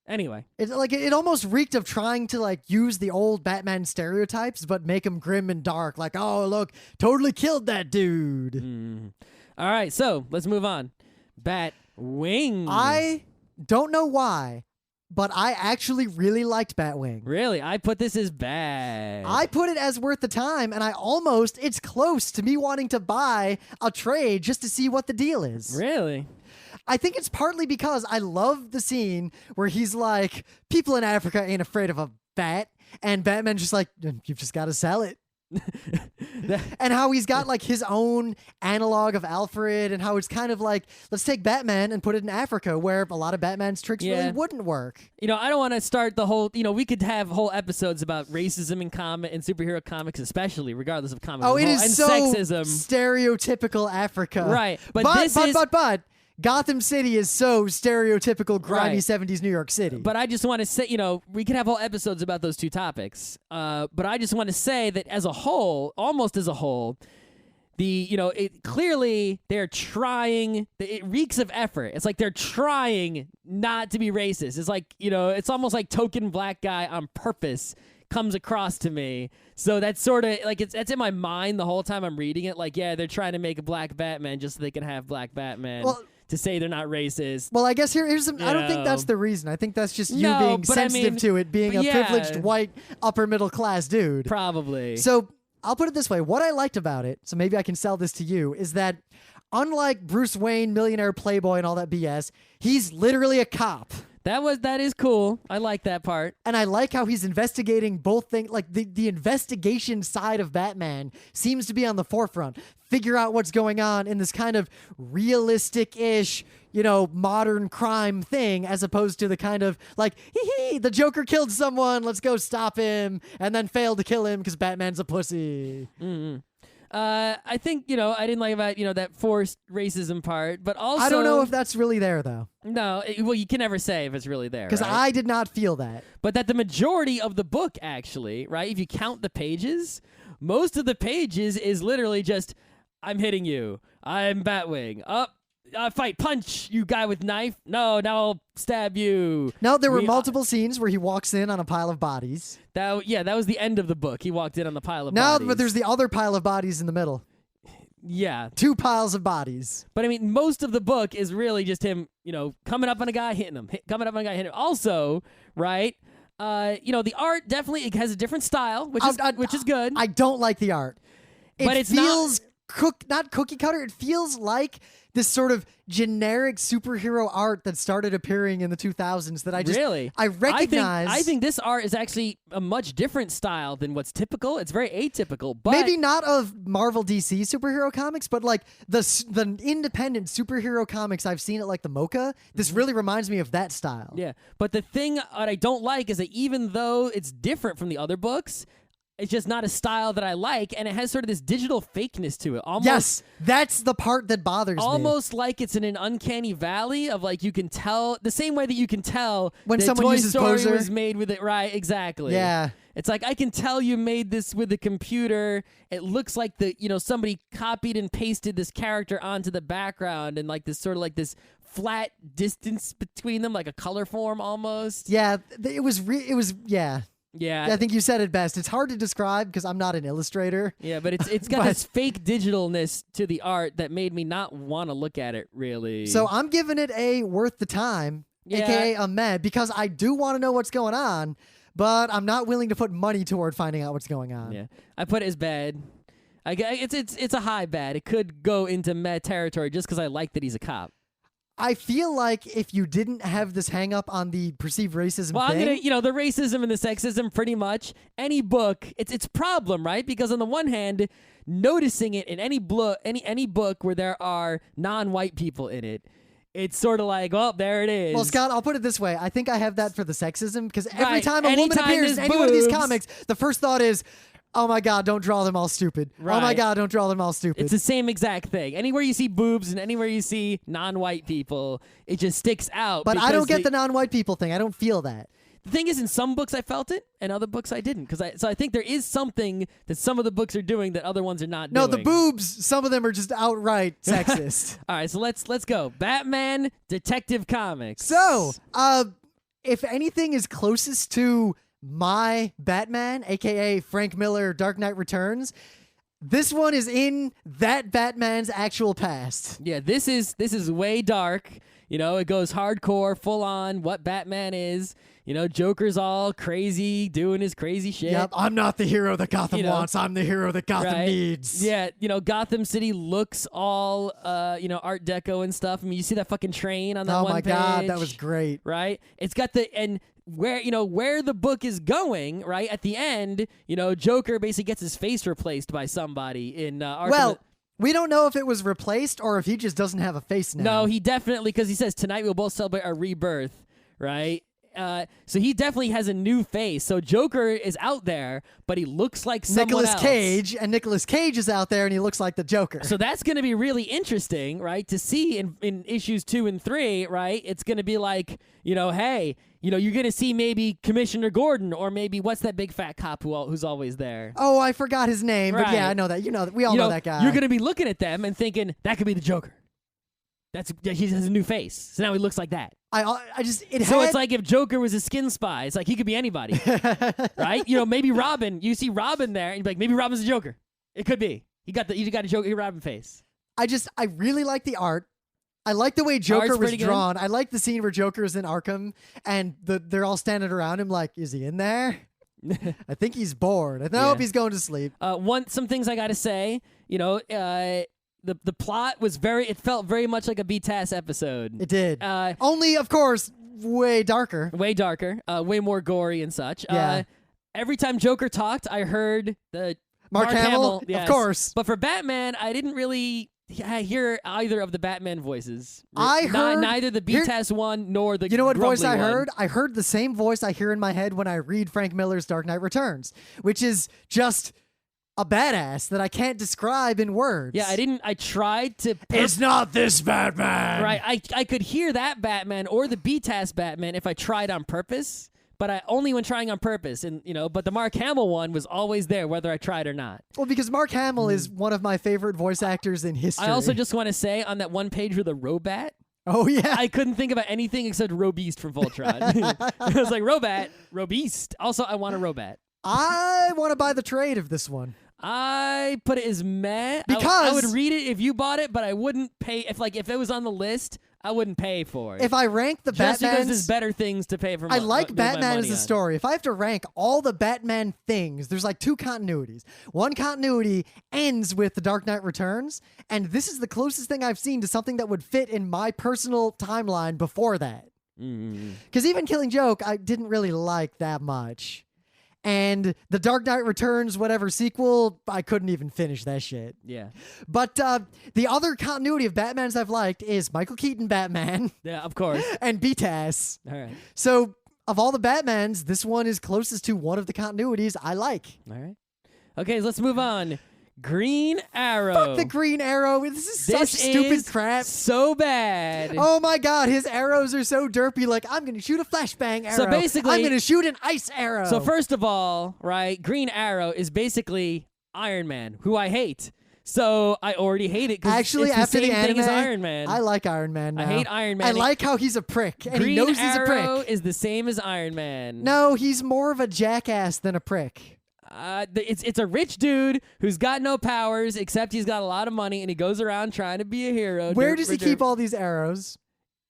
Anyway. It's like, it almost reeked of trying to, like, use the old Batman stereotypes, but make him grim and dark. Like, oh, look, totally killed that dude. All right, so let's move on. Batwing. I don't know why, but I actually really liked Batwing. Really? I put this as bad. I put it as worth the time, and it's close to me wanting to buy a trade just to see what the deal is. Really? I think it's partly because I love the scene where he's like, people in Africa ain't afraid of a bat, and Batman's just like, you've just got to sell it. And how he's got, like, his own analog of Alfred, and how it's kind of like, let's take Batman and put it in Africa, where a lot of Batman's tricks really wouldn't work. I don't want to start the whole, we could have whole episodes about racism in superhero comics, especially, regardless of comics. Oh, it is and so sexism. Stereotypical Africa. Right. But Gotham City is so stereotypical, grimy 70s New York City. But I just want to say, we could have whole episodes about those two topics. But I just want to say that as a whole, almost as a whole, clearly they're trying. It reeks of effort. It's like they're trying not to be racist. It's like, it's almost like token black guy on purpose comes across to me. So that's sort of like that's in my mind the whole time I'm reading it. Like, yeah, they're trying to make a black Batman just so they can have black Batman. To say they're not racist. Well, I guess here's some, I don't think that's the reason. I think that's just you being sensitive to it, being a privileged white upper middle class dude. Probably. So I'll put it this way. What I liked about it, so maybe I can sell this to you, is that unlike Bruce Wayne, millionaire playboy and all that BS, he's literally a cop. That is cool. I like that part. And I like how he's investigating both things. Like the investigation side of Batman seems to be on the forefront. Figure out what's going on in this kind of realistic-ish, modern crime thing, as opposed to the kind of like, hee, the Joker killed someone, let's go stop him, and then failed to kill him because Batman's a pussy. Mm-hmm. I think, I didn't like about, that forced racism part, but also... I don't know if that's really there, though. No, well, you can never say if it's really there, because I did not feel that. But that the majority of the book, actually, right, if you count the pages, most of the pages is literally just, I'm hitting you, I'm Batwing, fight, punch, you guy with knife. No, now I'll stab you. No, there were multiple scenes where he walks in on a pile of bodies. That was the end of the book. He walked in on the pile of bodies. No, but there's the other pile of bodies in the middle. Yeah. 2 piles of bodies. But I mean, most of the book is really just him, coming up on a guy, hitting him. Coming up on a guy, hitting him. Also, right, the art definitely has a different style, which is good. I don't like the art. But it feels not cookie cutter. It feels like this sort of generic superhero art that started appearing in the 2000s that I recognize. I think this art is actually a much different style than what's typical. It's very atypical, but maybe not of Marvel DC superhero comics, but like the independent superhero comics I've seen at like the O.M.A.C. This really reminds me of that style. Yeah, but the thing that I don't like is that even though it's different from the other books, it's just not a style that I like, and it has sort of this digital fakeness to it. Yes, that's the part that bothers me. Almost like it's in an uncanny valley of like you can tell the same way that you can tell when that someone Toy uses Story Poser was made with it, right? Exactly. Yeah. It's like I can tell you made this with a computer. It looks like somebody copied and pasted this character onto the background, and like this sort of like this flat distance between them, like a color form almost. Yeah, it was. Yeah. Yeah, I think you said it best. It's hard to describe because I'm not an illustrator. Yeah, but it's got this fake digitalness to the art that made me not want to look at it, really. So I'm giving it a worth the time, a.k.a. a med, because I do want to know what's going on, but I'm not willing to put money toward finding out what's going on. Yeah, I put it as bad. It's a high bad. It could go into med territory just because I like that he's a cop. I feel like if you didn't have this hang up on the perceived racism I'm thing... the racism and the sexism, pretty much, any book, it's problem, right? Because on the one hand, noticing it in any book where there are non-white people in it, it's sort of like, well, there it is. Well, Scott, I'll put it this way. I think I have that for the sexism, because every time a woman appears in any one of these comics, the first thought is... oh my God, don't draw them all stupid. Right. Oh my God, don't draw them all stupid. It's the same exact thing. Anywhere you see boobs and anywhere you see non-white people, it just sticks out. But I don't get the non-white people thing. I don't feel that. The thing is, in some books I felt it, and other books I didn't. So I think there is something that some of the books are doing that other ones are not doing. No, the boobs, some of them are just outright sexist. All right, so let's go. Batman Detective Comics. So, if anything is closest to my Batman, a.k.a. Frank Miller, Dark Knight Returns, this one is in that Batman's actual past. Yeah, this is way dark. It goes hardcore, full on what Batman is. Joker's all crazy, doing his crazy shit. Yep, I'm not the hero that Gotham wants. I'm the hero that Gotham needs. Yeah, Gotham City looks all, Art Deco and stuff. I mean, you see that fucking train on that one page. Oh my God, that was great. Right? It's got where the book is going, right? At the end, Joker basically gets his face replaced by somebody in Arkham. Well, we don't know if it was replaced or if he just doesn't have a face now. No, he definitely, because he says, tonight we'll both celebrate our rebirth, right? So he definitely has a new face. So Joker is out there, but he looks like someone else. Nicolas Cage is out there, and he looks like the Joker. So that's going to be really interesting, right? To see in issues 2 and 3, right? It's going to be like, hey, you're going to see maybe Commissioner Gordon or maybe what's that big fat cop who's always there? Oh, I forgot his name, but yeah, I know that. We all know that guy. You're going to be looking at them and thinking, that could be the Joker. He has a new face, so now he looks like that. It's like if Joker was a skin spy. It's like he could be anybody, right? Maybe Robin. You see Robin there, and you're like, maybe Robin's the Joker. It could be. He got a Joker Robin face. I really like the art. I like the way Joker was drawn. I like the scene where Joker's in Arkham, and they're all standing around him like, is he in there? I think he's bored. I hope he's going to sleep. Some things I got to say. The plot was it felt very much like a BTAS episode. It did. Only, of course, way darker. Way darker. Way more gory and such. Yeah. Every time Joker talked, I heard the Mark Hamill, yes. Of course. But for Batman, I didn't really hear either of the Batman voices. I heard neither the BTAS one nor the. You know what voice I heard? One. I heard the same voice I hear in my head when I read Frank Miller's Dark Knight Returns, which is just a badass that I can't describe in words. Yeah, I tried to. It's not this Batman. Right, I could hear that Batman or the BTAS Batman if I tried on purpose, but I only when trying on purpose, and but the Mark Hamill one was always there whether I tried or not. Well, because Mark Hamill is one of my favorite voice actors in history. I also just want to say on that one page with the Robat. Oh yeah, I couldn't think about anything except Robeast from Voltron. I was like Robat, Robeast. Also, I want a Robat. I want to buy the trade of this one. I put it as meh. Because I would read it if you bought it, but I wouldn't pay if it was on the list. I wouldn't pay for it. If I rank the Batman, just because there's Batmans, better things to pay for. I like Batman as a on. story. If I have to rank all the Batman things, there's like two continuities. One continuity ends with The Dark Knight Returns, and this is the closest thing I've seen to something that would fit in my personal timeline before that. Because even Killing Joke, I didn't really like that much. And The Dark Knight Returns, whatever sequel, I couldn't even finish that shit. Yeah. But the other continuity of Batmans I've liked is Michael Keaton Batman. Yeah, of course. And BTAS. All right. So, of all the Batmans, this one is closest to one of the continuities I like. All right. Okay, let's move on. Green Arrow. Fuck the Green Arrow. This is such stupid crap. So bad. Oh my god, his arrows are so derpy. Like, I'm going to shoot a flashbang arrow. So basically, I'm going to shoot an ice arrow. So first of all, right, Green Arrow is basically Iron Man, who I hate. So I already hate it because actually, it's the after same the anime, thing as Iron Man. I like Iron Man now. I hate Iron Man. I like how he's a prick, and he knows he's a prick. Green Arrow is the same as Iron Man. No, he's more of a jackass than a prick. It's a rich dude who's got no powers except he's got a lot of money and he goes around trying to be a hero. Where does he keep all these arrows?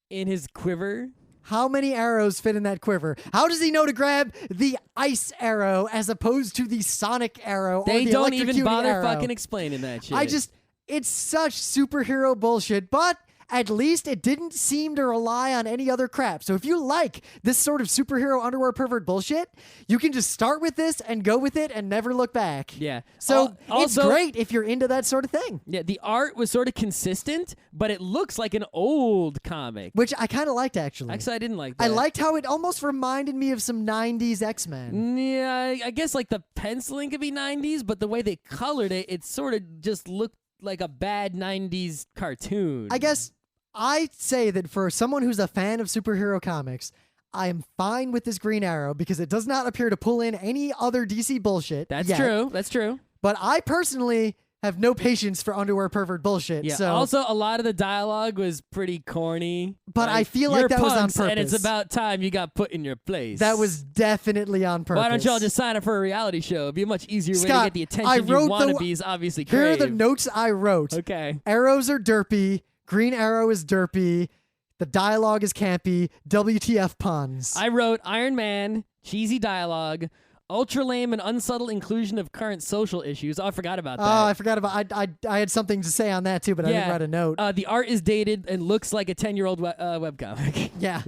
In his quiver. How many arrows fit in that quiver? How does he know to grab the ice arrow as opposed to the sonic arrow or the don't even bother arrow? fucking explaining that shit. It's such superhero bullshit, but at least it didn't seem to rely on any other crap. So if you like this sort of superhero underwear pervert bullshit, you can just start with this and go with it and never look back. Yeah. So it's great if you're into that sort of thing. Yeah, the art was sort of consistent, but it looks like an old comic. Which I kind of liked, actually. Actually, I didn't like that. I liked how it almost reminded me of some 90s X-Men. Yeah, I guess like the penciling could be 90s, but the way they colored it, it sort of just looked like a bad 90s cartoon. I guess I'd say that for someone who's a fan of superhero comics, I am fine with this Green Arrow because it does not appear to pull in any other DC bullshit. That's true. That's true. But I personally have no patience for underwear pervert bullshit. Yeah. So. Also, a lot of the dialogue was pretty corny. But I feel like that was on purpose. And it's about time you got put in your place. That was definitely on purpose. Why don't y'all just sign up for a reality show? It'd be a much easier way to get the attention I wrote you wannabes obviously crave. Here are the notes I wrote. Okay. Arrows are derpy. Green Arrow is derpy. The dialogue is campy. WTF puns. I wrote Iron Man, cheesy dialogue, ultra lame and unsubtle inclusion of current social issues. Oh, I forgot about that. Oh, I forgot about. I had something to say on that too, but I didn't write a note. The art is dated and looks like a 10-year-old webcomic. Yeah,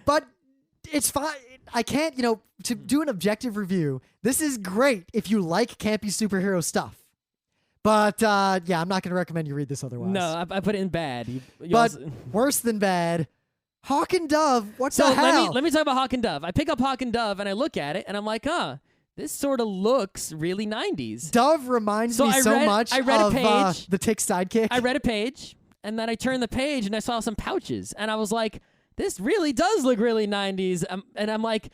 but it's fine. I can't, to do an objective review. This is great if you like campy superhero stuff. But, yeah, I'm not going to recommend you read this otherwise. No, I put it in bad. But worse than bad, Hawk and Dove, what the hell? Let me talk about Hawk and Dove. I pick up Hawk and Dove, and I look at it, and I'm like, this sort of looks really 90s. Dove reminds me so much of the Tick sidekick. I read a page, and then I turned the page, and I saw some pouches, and I was like, this really does look really 90s. And I'm like,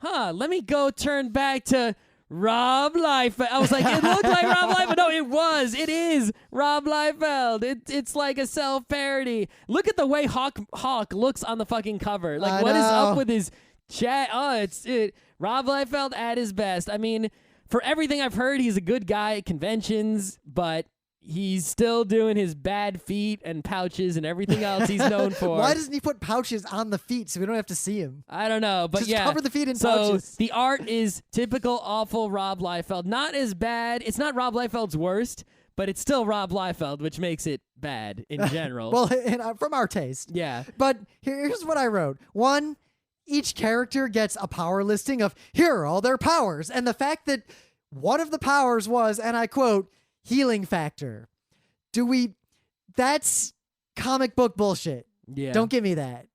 let me go turn back to Rob Liefeld. I was like, it looked like Rob Liefeld. No, it is Rob Liefeld. It's like a self-parody. Look at the way Hawk looks on the fucking cover. Like, what is up with his chat? Oh, it's Rob Liefeld at his best. I mean, for everything I've heard, he's a good guy at conventions, but he's still doing his bad feet and pouches and everything else he's known for. Why doesn't he put pouches on the feet so we don't have to see him? I don't know, but just cover the feet in pouches. So the art is typical awful Rob Liefeld. Not as bad. It's not Rob Liefeld's worst, but it's still Rob Liefeld, which makes it bad in general. Well, from our taste. Yeah. But here's what I wrote. 1, each character gets a power listing of here are all their powers. And the fact that one of the powers was, and I quote, healing factor. That's comic book bullshit. Yeah. Don't give me that.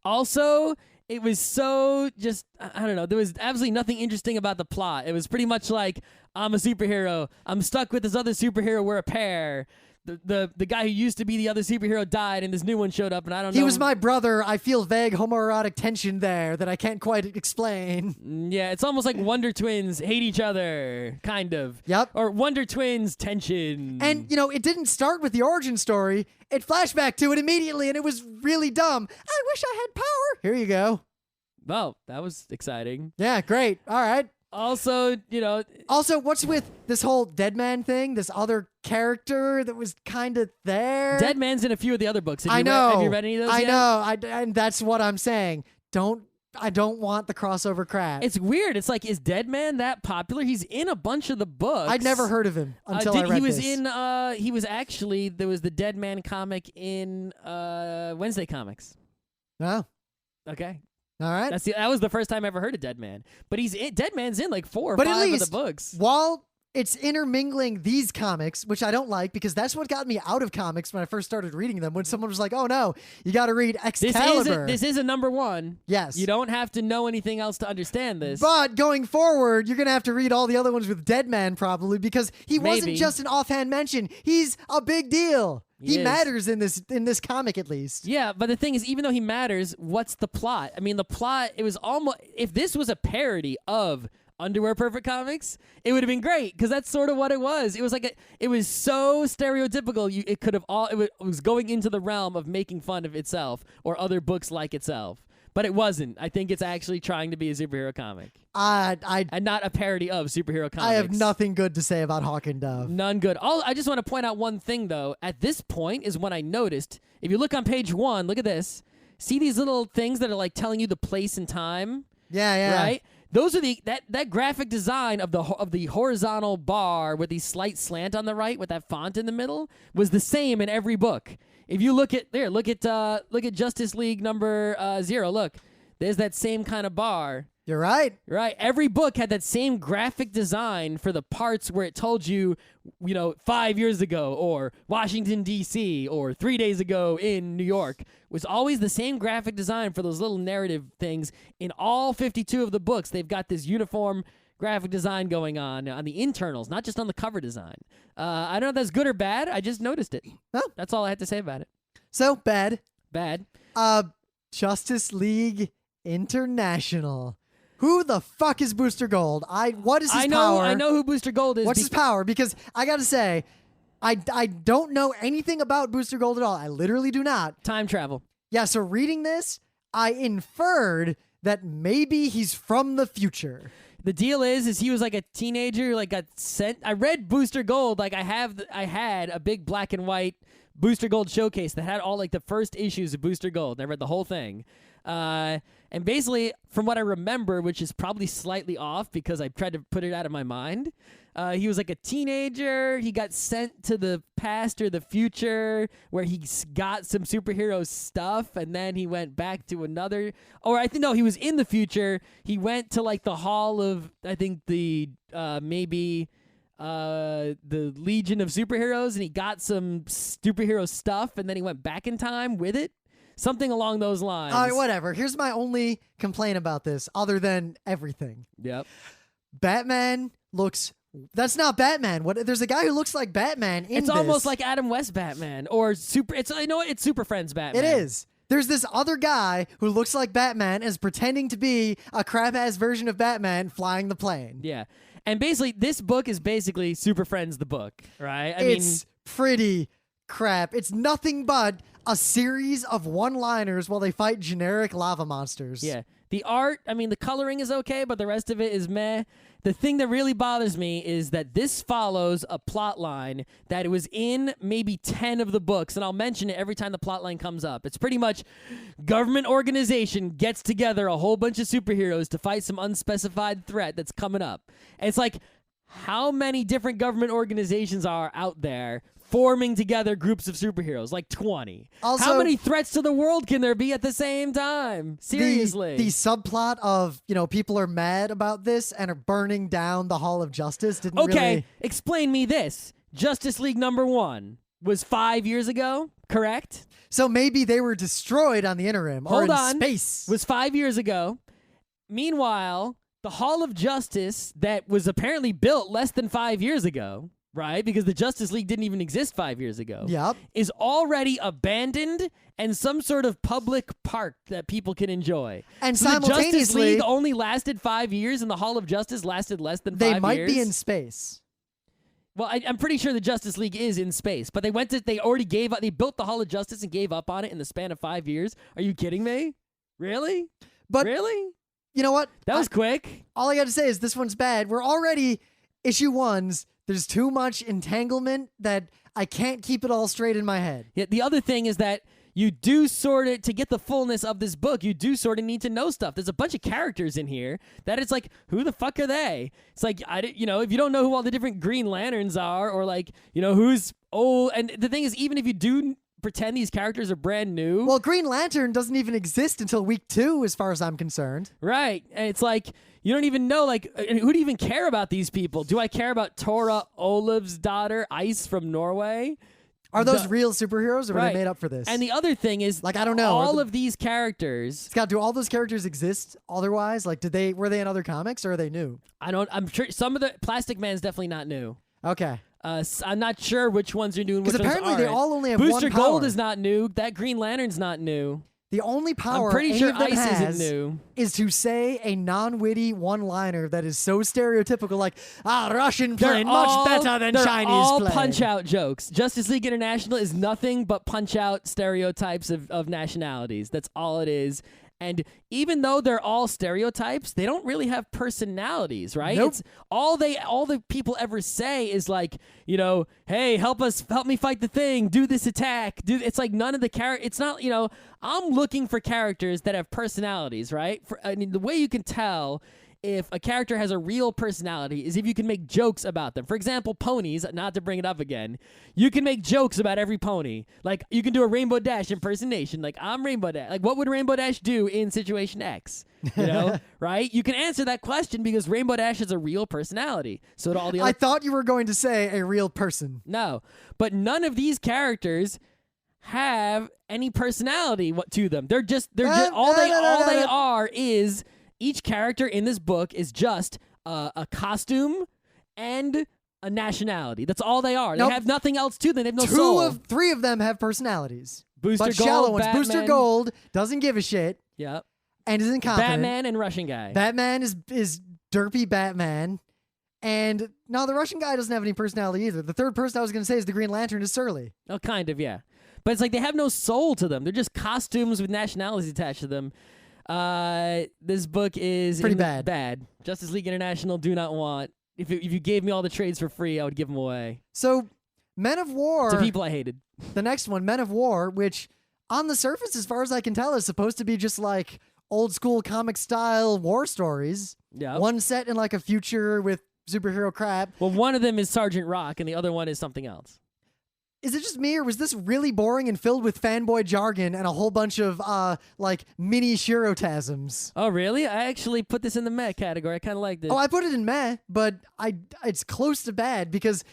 Also, it was so just, I don't know, there was absolutely nothing interesting about the plot. It was pretty much like, I'm a superhero. I'm stuck with this other superhero. We're a pair. The guy who used to be the other superhero died, and this new one showed up, and I don't know. He was my brother. I feel vague homoerotic tension there that I can't quite explain. Yeah, it's almost like Wonder Twins hate each other, kind of. Yep. Or Wonder Twins tension. And, it didn't start with the origin story. It flashed back to it immediately, and it was really dumb. I wish I had power. Here you go. Well, that was exciting. Yeah, great. All right. Also, Also, what's with this whole Dead Man thing? This other character that was kind of there? Dead Man's in a few of the other books. I know. Have you read any of those yet? I know. And that's what I'm saying. I don't want the crossover crap. It's weird. It's like, is Dead Man that popular? He's in a bunch of the books. I'd never heard of him until I read this. He was actually, there was the Dead Man comic in Wednesday Comics. Oh. Okay. All right. That was the first time I ever heard of Dead Man. But Dead Man's in like 4 or 5 of the books. While it's intermingling these comics, which I don't like because that's what got me out of comics when I first started reading them. When someone was like, "Oh no, you got to read Excalibur." This is a number 1. Yes. You don't have to know anything else to understand this. But going forward, you're gonna have to read all the other ones with Dead Man probably because he wasn't just an offhand mention. He's a big deal. He matters in this comic at least. Yeah, but the thing is, even though he matters, what's the plot? I mean, the plot, it was almost, if this was a parody of Underwear Perfect Comics, it would have been great because that's sort of what it was. It was like it was so stereotypical. It was going into the realm of making fun of itself or other books like itself. But it wasn't. I think it's actually trying to be a superhero comic. And not a parody of superhero comics. I have nothing good to say about Hawk and Dove. None good. I just want to point out one thing, though. At this point is when I noticed, if you look on page 1, look at this. See these little things that are like telling you the place and time? Yeah. Right? Those are that graphic design of the horizontal bar with the slight slant on the right with that font in the middle was the same in every book. If you look at Justice League number 0, look, there's that same kind of bar. You're right. Right. Every book had that same graphic design for the parts where it told you, 5 years ago or Washington, D.C. or 3 days ago in New York. It was always the same graphic design for those little narrative things. In all 52 of the books, they've got this uniform graphic design going on the internals, not just on the cover design. I don't know if that's good or bad. I just noticed it. Oh. That's all I had to say about it. So, bad. Bad. Justice League International. Who the fuck is Booster Gold? What is his power? I know who Booster Gold is. What's his power? Because I gotta say, I don't know anything about Booster Gold at all. I literally do not. Time travel. Yeah, so reading this, I inferred that maybe he's from the future. The deal is he was like a teenager, like got sent. I read Booster Gold, like I had a big black and white Booster Gold showcase that had all like the first issues of Booster Gold. I read the whole thing. And basically, from what I remember, which is probably slightly off because I tried to put it out of my mind, he was like a teenager. He got sent to the past or the future where he got some superhero stuff, and then he went back to another. Or I think, no, he was in the future. He went to like the hall of, I think, the maybe the Legion of Superheroes, and he got some superhero stuff, and then he went back in time with it. Something along those lines. All right, whatever. Here's my only complaint about this, other than everything. Yep. Batman looks... That's not Batman. There's a guy who looks like Batman in this. It's almost like Adam West Batman, or Super... It's Super Friends Batman. It is. There's this other guy who looks like Batman and is pretending to be a crap-ass version of Batman flying the plane. Yeah. And basically, this book is basically Super Friends the book, right? It's pretty crap. It's nothing but a series of one-liners while they fight generic lava monsters. Yeah. The art, the coloring is okay, but the rest of it is meh. The thing that really bothers me is that this follows a plot line that was in maybe 10 of the books, and I'll mention it every time the plot line comes up. It's pretty much government organization gets together a whole bunch of superheroes to fight some unspecified threat that's coming up. And it's like, how many different government organizations are out there forming together groups of superheroes? Like 20. Also, how many threats to the world can there be at the same time? Seriously. The subplot of, people are mad about this and are burning down the Hall of Justice didn't really... Explain me this. Justice League #1 was 5 years ago, correct? So maybe they were destroyed on the interim or in space. Was 5 years ago. Meanwhile, the Hall of Justice that was apparently built less than 5 years ago, right? Because the Justice League didn't even exist 5 years ago. Yep. Is already abandoned and some sort of public park that people can enjoy. And so simultaneously, the Justice League only lasted 5 years and the Hall of Justice lasted less than 5 years. They might be in space. Well, I'm pretty sure the Justice League is in space, but they built the Hall of Justice and gave up on it in the span of 5 years. Are you kidding me? Really? But really? You know what? That was quick. All I got to say is this one's bad. We're already issue 1s. There's too much entanglement that I can't keep it all straight in my head. Yeah, the other thing is that you do sort of, to get the fullness of this book, you do sort of need to know stuff. There's a bunch of characters in here that it's like, who the fuck are they? It's like, if you don't know who all the different Green Lanterns are, or like, who's old. And the thing is, even if you do pretend these characters are brand new. Well, Green Lantern doesn't even exist until week 2, as far as I'm concerned. Right. And it's like, you don't even know, like, who do you even care about these people? Do I care about Tora Oliv's daughter, Ice from Norway? Are those real superheroes, or were they made up for this? And the other thing is, like, I don't know. All of these characters. Scott, do all those characters exist otherwise? Like, were they in other comics, or are they new? I'm sure some of the Plastic Man's definitely not new. Okay. I'm not sure which ones are new and which ones aren't. Because apparently they all only have Booster one power. Gold is not new. That Green Lantern's not new. The only power I'm pretty sure any of them Ice has isn't new. Is to say a non-witty one-liner that is so stereotypical, like, Russian plane, much better than Chinese all plane. Punch-Out jokes. Justice League International is nothing but Punch-Out stereotypes of nationalities. That's all it is. And even though they're all stereotypes, they don't really have personalities, right? Nope. It's all the people ever say is like, hey, help me fight the Thing, do this attack. It's like none of the it's not, I'm looking for characters that have personalities, right? The way you can tell if a character has a real personality is if you can make jokes about them. For example, ponies, not to bring it up again, you can make jokes about every pony. Like, you can do a Rainbow Dash impersonation. Like, I'm Rainbow Dash. Like, what would Rainbow Dash do in Situation X? Right? You can answer that question because Rainbow Dash has a real personality. So do all the other... I thought you were going to say a real person. No. But none of these characters have any personality to them. They're just all they are is... Each character in this book is just a costume and a nationality. That's all they are. Nope. They have nothing else to them. They have no soul. 3 of them have personalities. Booster but Gold, shallow ones. Batman. Booster Gold doesn't give a shit. Yep. And is incompetent. Batman and Russian guy. Batman is derpy Batman. And no, the Russian guy doesn't have any personality either. The third person I was going to say is the Green Lantern is surly. Oh, kind of, yeah. But it's like they have no soul to them. They're just costumes with nationalities attached to them. This book is pretty bad. Bad. Justice League International do not want. If you gave me all the trades for free, I would give them away. So, Men of War. To people I hated. The next one, Men of War, which on the surface, as far as I can tell, is supposed to be just like old school comic style war stories. Yeah. One set in like a future with superhero crap. Well, one of them is Sergeant Rock, and the other one is something else. Is it just me, or was this really boring and filled with fanboy jargon and a whole bunch of, like, mini Shirotasms? Oh, really? I actually put this in the meh category. I kind of liked it. Oh, I put it in meh, but it's close to bad because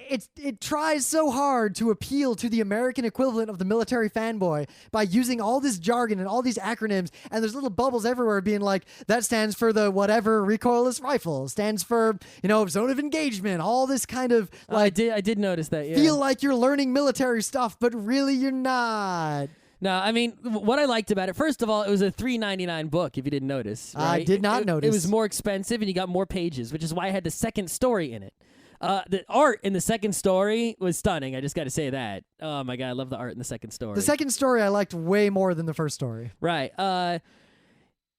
it tries so hard to appeal to the American equivalent of the military fanboy by using all this jargon and all these acronyms, and there's little bubbles everywhere being like, that stands for the whatever recoilless rifle, stands for, zone of engagement, all this kind of, like... I did notice that, yeah. Feel like you're learning military stuff, but really you're not. No, I mean, what I liked about it, first of all, it was a $3.99 book, if you didn't notice. Right? I did not notice. It was more expensive, and you got more pages, which is why I had the second story in it. The art in the second story was stunning. I just got to say that. Oh, my God, I love the art in the second story. The second story I liked way more than the first story. Right.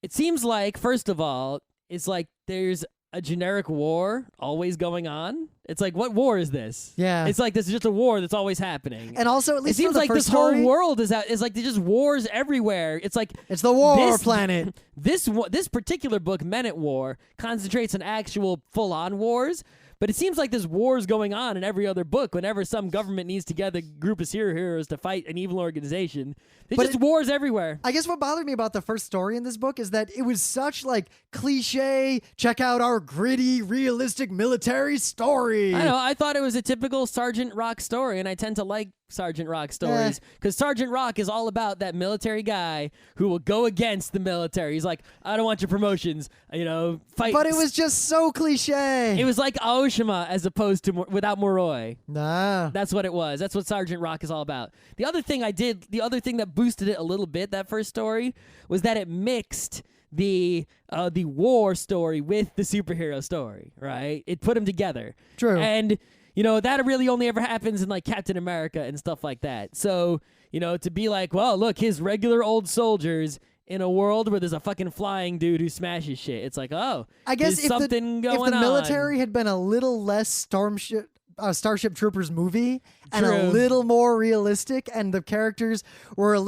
It seems like, first of all, it's like there's a generic war always going on. It's like, what war is this? Yeah. It's like this is just a war that's always happening. And also, at least it seems for the like first this whole story, world is out. It's like there's just wars everywhere. It's like it's the war planet. This particular book, Men at War, concentrates on actual full-on wars. But it seems like there's wars going on in every other book. Whenever some government needs to get a group of heroes to fight an evil organization, there's just wars everywhere. I guess what bothered me about the first story in this book is that it was such like cliche, check out our gritty, realistic military story. I know. I thought it was a typical Sergeant Rock story, and I tend to like Sergeant Rock stories because Sergeant Rock is all about that military guy who will go against the military. He's like, I don't want your promotions, fight. But it was just so cliche. It was like O.M.A. as opposed to without Moroi. Nah. That's what it was. That's what Sergeant Rock is all about. The other thing that boosted it a little bit, that first story, was that it mixed the war story with the superhero story, right? It put them together. True. And that really only ever happens in like Captain America and stuff like that. So, to be like, well, look, his regular old soldiers in a world where there's a fucking flying dude who smashes shit. It's like, oh, I guess there's something going on. If the military had been a little less Starship Troopers movie and a little more realistic, and the characters were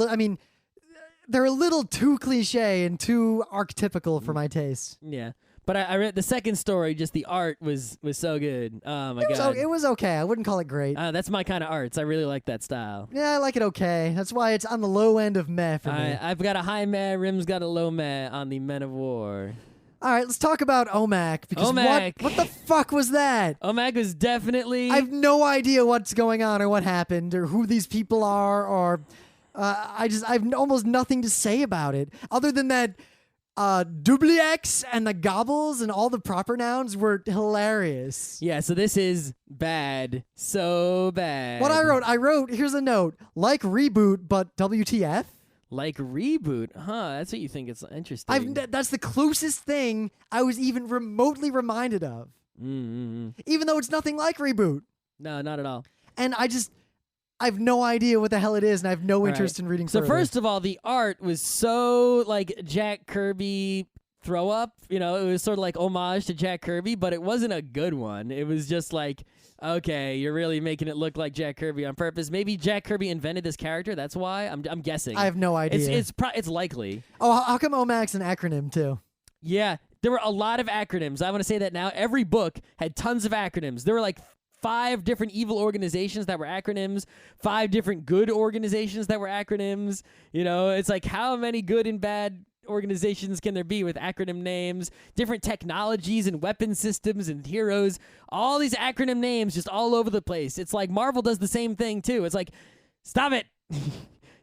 they're a little too cliche and too archetypical for my taste. Yeah. But I read the second story, just the art was so good. Oh, my God. It was okay. I wouldn't call it great. That's my kind of arts. I really like that style. Yeah, I like it okay. That's why it's on the low end of meh for me. I've got a high meh, Rim's got a low meh on the Men of War. All right, let's talk about O.M.A.C. Because O.M.A.C. what the fuck was that? O.M.A.C. was definitely... I have no idea what's going on or what happened or who these people are or... I've almost nothing to say about it other than that Dubliex and the gobbles and all the proper nouns were hilarious. Yeah, so this is bad. So bad. What I wrote, here's a note, like reboot, but WTF? Like reboot? Huh, that's what you think. It's interesting. That's the closest thing I was even remotely reminded of. Even though it's nothing like reboot. No, not at all. And I have no idea what the hell it is, and I have no interest in reading further. So first of all, the art was so like Jack Kirby throw up. It was sort of like homage to Jack Kirby, but it wasn't a good one. It was just like, okay, you're really making it look like Jack Kirby on purpose. Maybe Jack Kirby invented this character. That's why. I'm guessing. I have no idea. It's likely. Oh, how come O.M.A.C's an acronym too? Yeah, there were a lot of acronyms. I want to say that now. Every book had tons of acronyms. There were like 5 different evil organizations that were acronyms, 5 different good organizations that were acronyms. It's like, how many good and bad organizations can there be with acronym names, different technologies and weapon systems and heroes, all these acronym names just all over the place. It's like Marvel does the same thing too. It's like, stop it.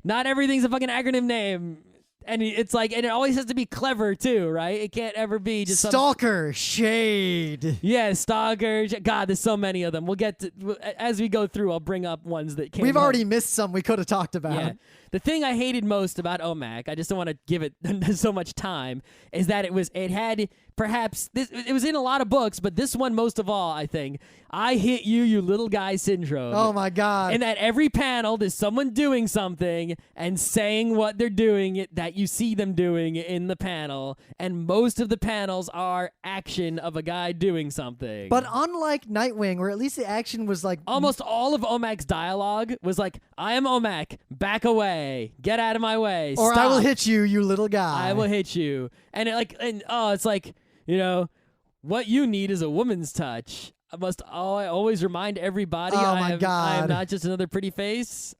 Not everything's a fucking acronym name. And it's like, and it always has to be clever too, right? It can't ever be just Stalker, Shade. Yeah, Stalker. God, there's so many of them. We'll get to, as we go through, I'll bring up ones that came We've already missed some we could have talked about. Yeah. The thing I hated most about O.M.A.C, I just don't want to give it so much time, is that it had perhaps it was in a lot of books, but this one most of all, I think, I hit you, you little guy syndrome. Oh my God. And that every panel there's someone doing something and saying what they're doing that you see them doing in the panel, and most of the panels are action of a guy doing something. But unlike Nightwing, where at least the action was like almost all of O.M.A.C's dialogue was like, I am O.M.A.C, back away. Get out of my way. Or Stop. I will hit you, you little guy. I will hit you. And it's like, what you need is a woman's touch. I always remind everybody I am not just another pretty face.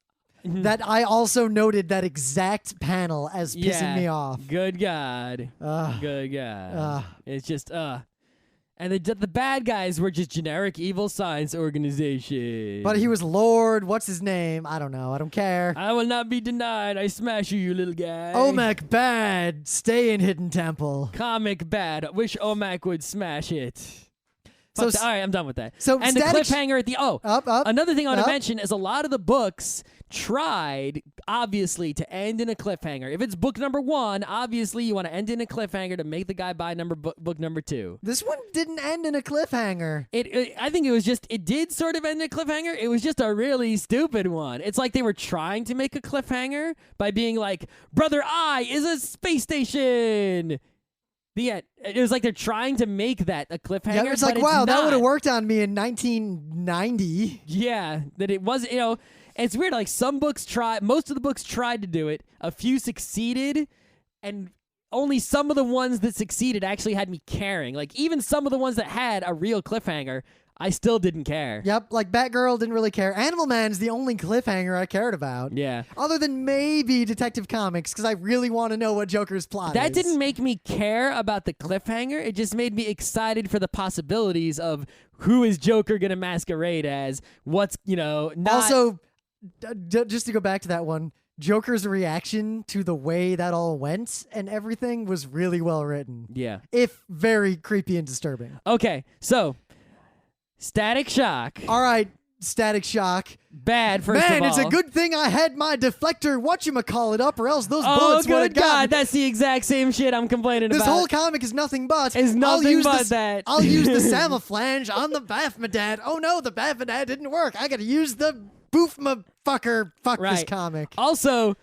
That I also noted that exact panel as pissing me off. Good God. Good God. It's just, And the bad guys were just generic evil science organization. But he was Lord. What's his name? I don't know. I don't care. I will not be denied. I smash you, you little guy. O.M.A.C bad. Stay in Hidden Temple. Comic bad. Wish O.M.A.C would smash it. So All right, I'm done with that. So and the Static cliffhanger at the up. Another thing I want up. to mention is a lot of the books tried, obviously, to end in a cliffhanger. If it's book number 1, obviously you want to end in a cliffhanger to make the guy buy book number 2. This one didn't end in a cliffhanger. I think it did sort of end in a cliffhanger. It was just a really stupid one. It's like they were trying to make a cliffhanger by being like, Brother Eye is a space station. The end. It was like they're trying to make that a cliffhanger. Yeah, it's like, wow, that would have worked on me in 1990. Yeah, that it wasn't, it's weird. Like most of the books tried to do it. A few succeeded, and only some of the ones that succeeded actually had me caring. Like even some of the ones that had a real cliffhanger, I still didn't care. Yep, like Batgirl didn't really care. Animal Man's the only cliffhanger I cared about. Yeah. Other than maybe Detective Comics, because I really want to know what Joker's plot is. That didn't make me care about the cliffhanger. It just made me excited for the possibilities of who is Joker going to masquerade as. What's, not... Also, just to go back to that one, Joker's reaction to the way that all went and everything was really well written. Yeah. If very creepy and disturbing. Okay, so... Static Shock. All right, Static Shock. Bad, first Man, of all. it's a good thing I had my deflector whatchamacallit up, or else those oh, bullets would have good God, gotten me. that's the exact same shit I'm complaining This about. whole comic is nothing but. Is nothing but that. I'll use the Samaflange on the Baphomet. Oh no, the Baphomet didn't work. I gotta use the Boofma fucker. Fuck this comic. Also,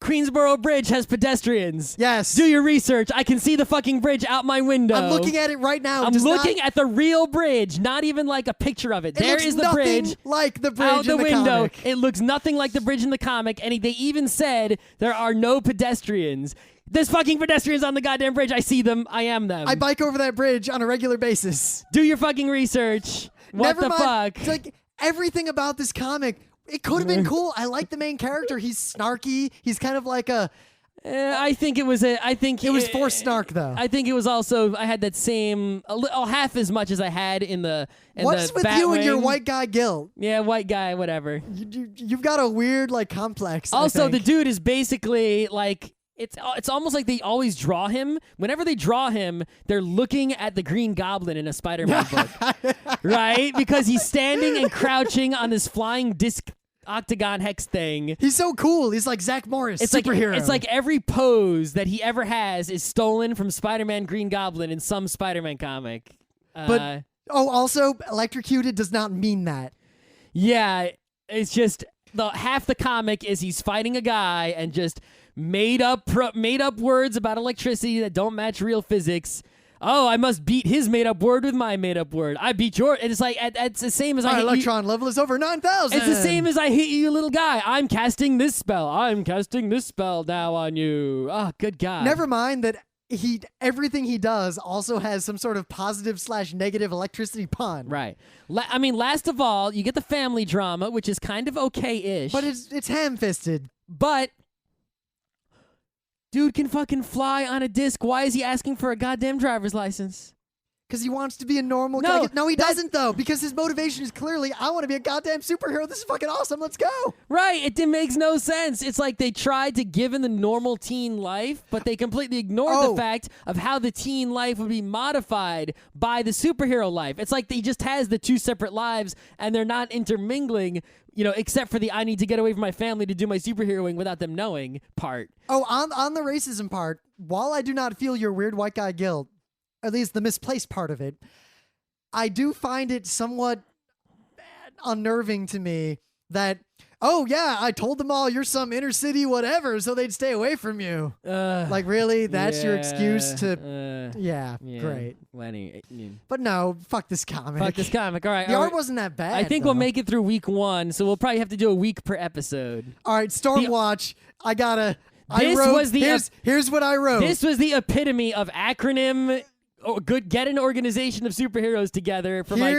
Queensboro Bridge has pedestrians. Yes. Do your research. I can see the fucking bridge out my window. I'm looking at it right now. I'm looking at the real bridge, not even like a picture of it. There is the bridge. Like the bridge out the in the window. comic. It looks nothing like the bridge in the comic, and they even said there are no pedestrians. There's fucking pedestrians on the goddamn bridge. I see them. I am them. I bike over that bridge on a regular basis. Do your fucking research. What Never the mind. fuck? It's like everything about this comic. It could have been cool. I like the main character. He's snarky. He's kind of like a. I think it was It was forced snark though. I think it was also. I had that same half as much as I had in the. What's with you and your white guy guilt? Yeah, white guy, whatever. You've got a weird complex. Also, the dude is basically like. It's almost like they always draw him. Whenever they draw him, they're looking at the Green Goblin in a Spider-Man book, right? Because he's standing and crouching on this flying disc octagon hex thing. He's so cool. He's like Zach Morris, superhero. It's like every pose that he ever has is stolen from Spider-Man Green Goblin in some Spider-Man comic. But also electrocuted does not mean that. Yeah, it's just half the comic is he's fighting a guy and just made up words about electricity that don't match real physics. Oh, I must beat his made-up word with my made-up word. I beat your... And it's like, it's the same as I hit you. My electron level is over 9,000. It's the same as I hit you, little guy. I'm casting this spell. I'm casting this spell now on you. Oh, good God. Never mind that everything he does also has some sort of positive/negative electricity pun. Right. I mean, last of all, you get the family drama, which is kind of okay-ish. But it's ham-fisted. But... Dude can fucking fly on a disc. Why is he asking for a goddamn driver's license? Because he wants to be a normal guy. No, he doesn't, though. Because his motivation is clearly, I want to be a goddamn superhero. This is fucking awesome. Let's go. Right. It makes no sense. It's like they tried to give him the normal teen life, but they completely ignored the fact of how the teen life would be modified by the superhero life. It's like he just has the two separate lives, and they're not intermingling, except for the I need to get away from my family to do my superheroing without them knowing part. Oh, on the racism part, while I do not feel your weird white guy guilt, at least the misplaced part of it, I do find it somewhat unnerving to me that, oh yeah, I told them all you're some inner city whatever, so they'd stay away from you. Like, really? That's your excuse to... Yeah, great. Lenny. But no, fuck this comic. Fuck this comic. All right. The art wasn't that bad. I think though. we'll make it through week 1, so we'll probably have to do a week per episode. All right, Stormwatch. Here's what I wrote. This was the epitome of acronym... get an organization of superheroes together from what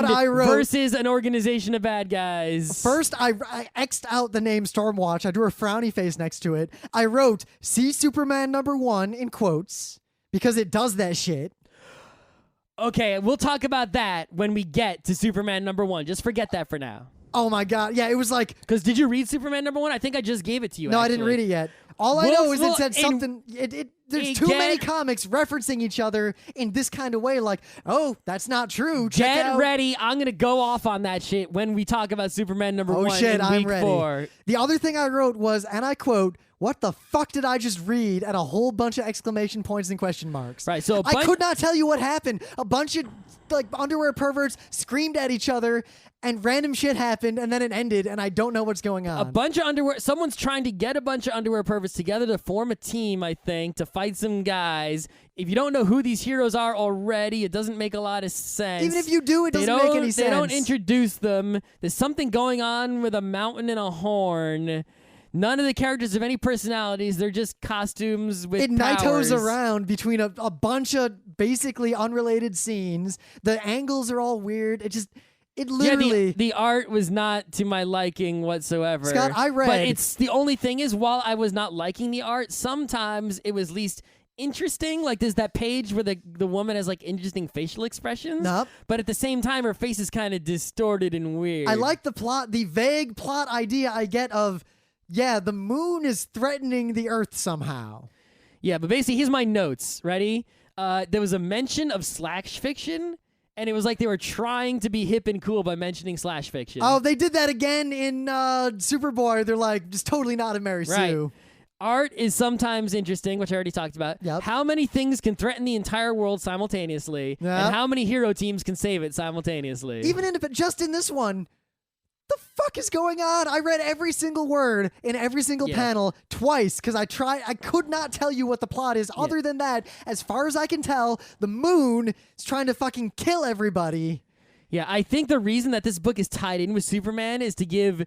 I wrote versus an organization of bad guys. First, I X'd out the name Stormwatch. I drew a frowny face next to it. I wrote, "See Superman #1" in quotes because it does that shit. Okay, we'll talk about that when we get to Superman #1. Just forget that for now. Oh my God. Yeah, it was like... Because did you read Superman #1? I think I just gave it to you, No, actually. I didn't read it yet. All I know is it said something... there's too many comics referencing each other in this kind of way. Like, oh, that's not true. Get ready. I'm going to go off on that shit when we talk about Superman number 1 shit, in week I'm ready. 4. The other thing I wrote was, and I quote, "What the fuck did I just read?" and a whole bunch of exclamation points and question marks. Right. So I could not tell you what happened. A bunch of like underwear perverts screamed at each other, and random shit happened, and then it ended, and I don't know what's going on. A bunch of underwear. Someone's trying to get a bunch of underwear perverts together to form a team, I think, to fight some guys. If you don't know who these heroes are already, it doesn't make a lot of sense. Even if you do, it doesn't make any sense. They don't introduce them. There's something going on with a mountain and a horn. None of the characters have any personalities. They're just costumes with It powers. Nightos around between a bunch of basically unrelated scenes. The angles are all weird. It literally... the art was not to my liking whatsoever. Scott, I read... But it's the only thing is, while I was not liking the art, sometimes it was least interesting. Like, there's that page where the woman has, like, interesting facial expressions. Nope. But at the same time, her face is kind of distorted and weird. I like the plot, the vague plot idea I get of... Yeah, the moon is threatening the Earth somehow. Yeah, but basically, here's my notes. Ready? There was a mention of slash fiction, and it was like they were trying to be hip and cool by mentioning slash fiction. Oh, they did that again in Superboy. They're like, just totally not a Mary Sue. Art is sometimes interesting, which I already talked about. Yep. How many things can threaten the entire world simultaneously, and how many hero teams can save it simultaneously? Even just in this one, the fuck is going on? I read every single word in every single panel twice because I could not tell you what the plot is. Other than that, as far as I can tell, the moon is trying to fucking kill everybody. Yeah, I think the reason that this book is tied in with Superman is to give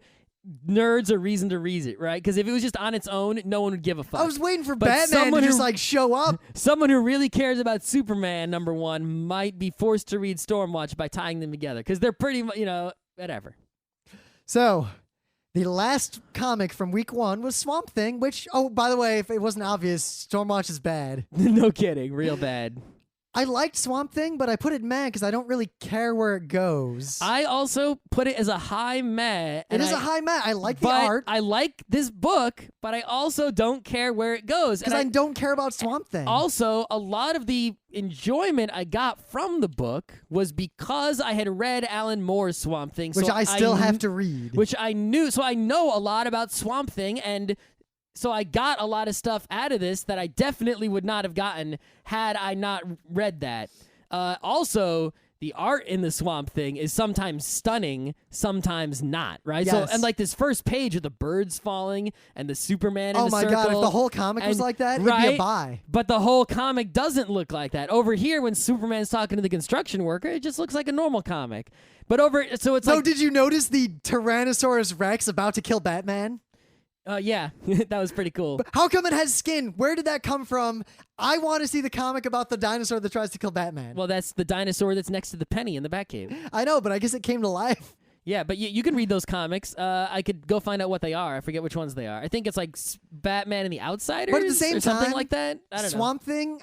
nerds a reason to read it, right? Because if it was just on its own, no one would give a fuck. I was waiting for Batman to just like show up. Someone who really cares about Superman, number 1, might be forced to read Stormwatch by tying them together because they're pretty, whatever. So, the last comic from week 1 was Swamp Thing, which, oh, by the way, if it wasn't obvious, Stormwatch is bad. No kidding, real bad. I liked Swamp Thing, but I put it meh because I don't really care where it goes. I also put it as a high meh. It is a high meh. I like the art. I like this book, but I also don't care where it goes. Because I don't care about Swamp Thing. Also, a lot of the enjoyment I got from the book was because I had read Alan Moore's Swamp Thing. Which I still have to read. Which I knew. So I know a lot about Swamp Thing, and... So I got a lot of stuff out of this that I definitely would not have gotten had I not read that. Also, the art in the Swamp Thing is sometimes stunning, sometimes not, right? Yes. So, and like this first page with the birds falling and the Superman in the circle. Oh my God, if the whole comic was like that, it'd be a buy. But the whole comic doesn't look like that. Over here, when Superman's talking to the construction worker, it just looks like a normal comic. But so it's like... So did you notice the Tyrannosaurus Rex about to kill Batman? Yeah, that was pretty cool. But how come it has skin? Where did that come from? I want to see the comic about the dinosaur that tries to kill Batman. Well, that's the dinosaur that's next to the penny in the Batcave. I know, but I guess it came to life. Yeah, but you can read those comics. I could go find out what they are. I forget which ones they are. I think it's like Batman and the Outsiders, but at the same or time, something like that. I don't know. Swamp Thing,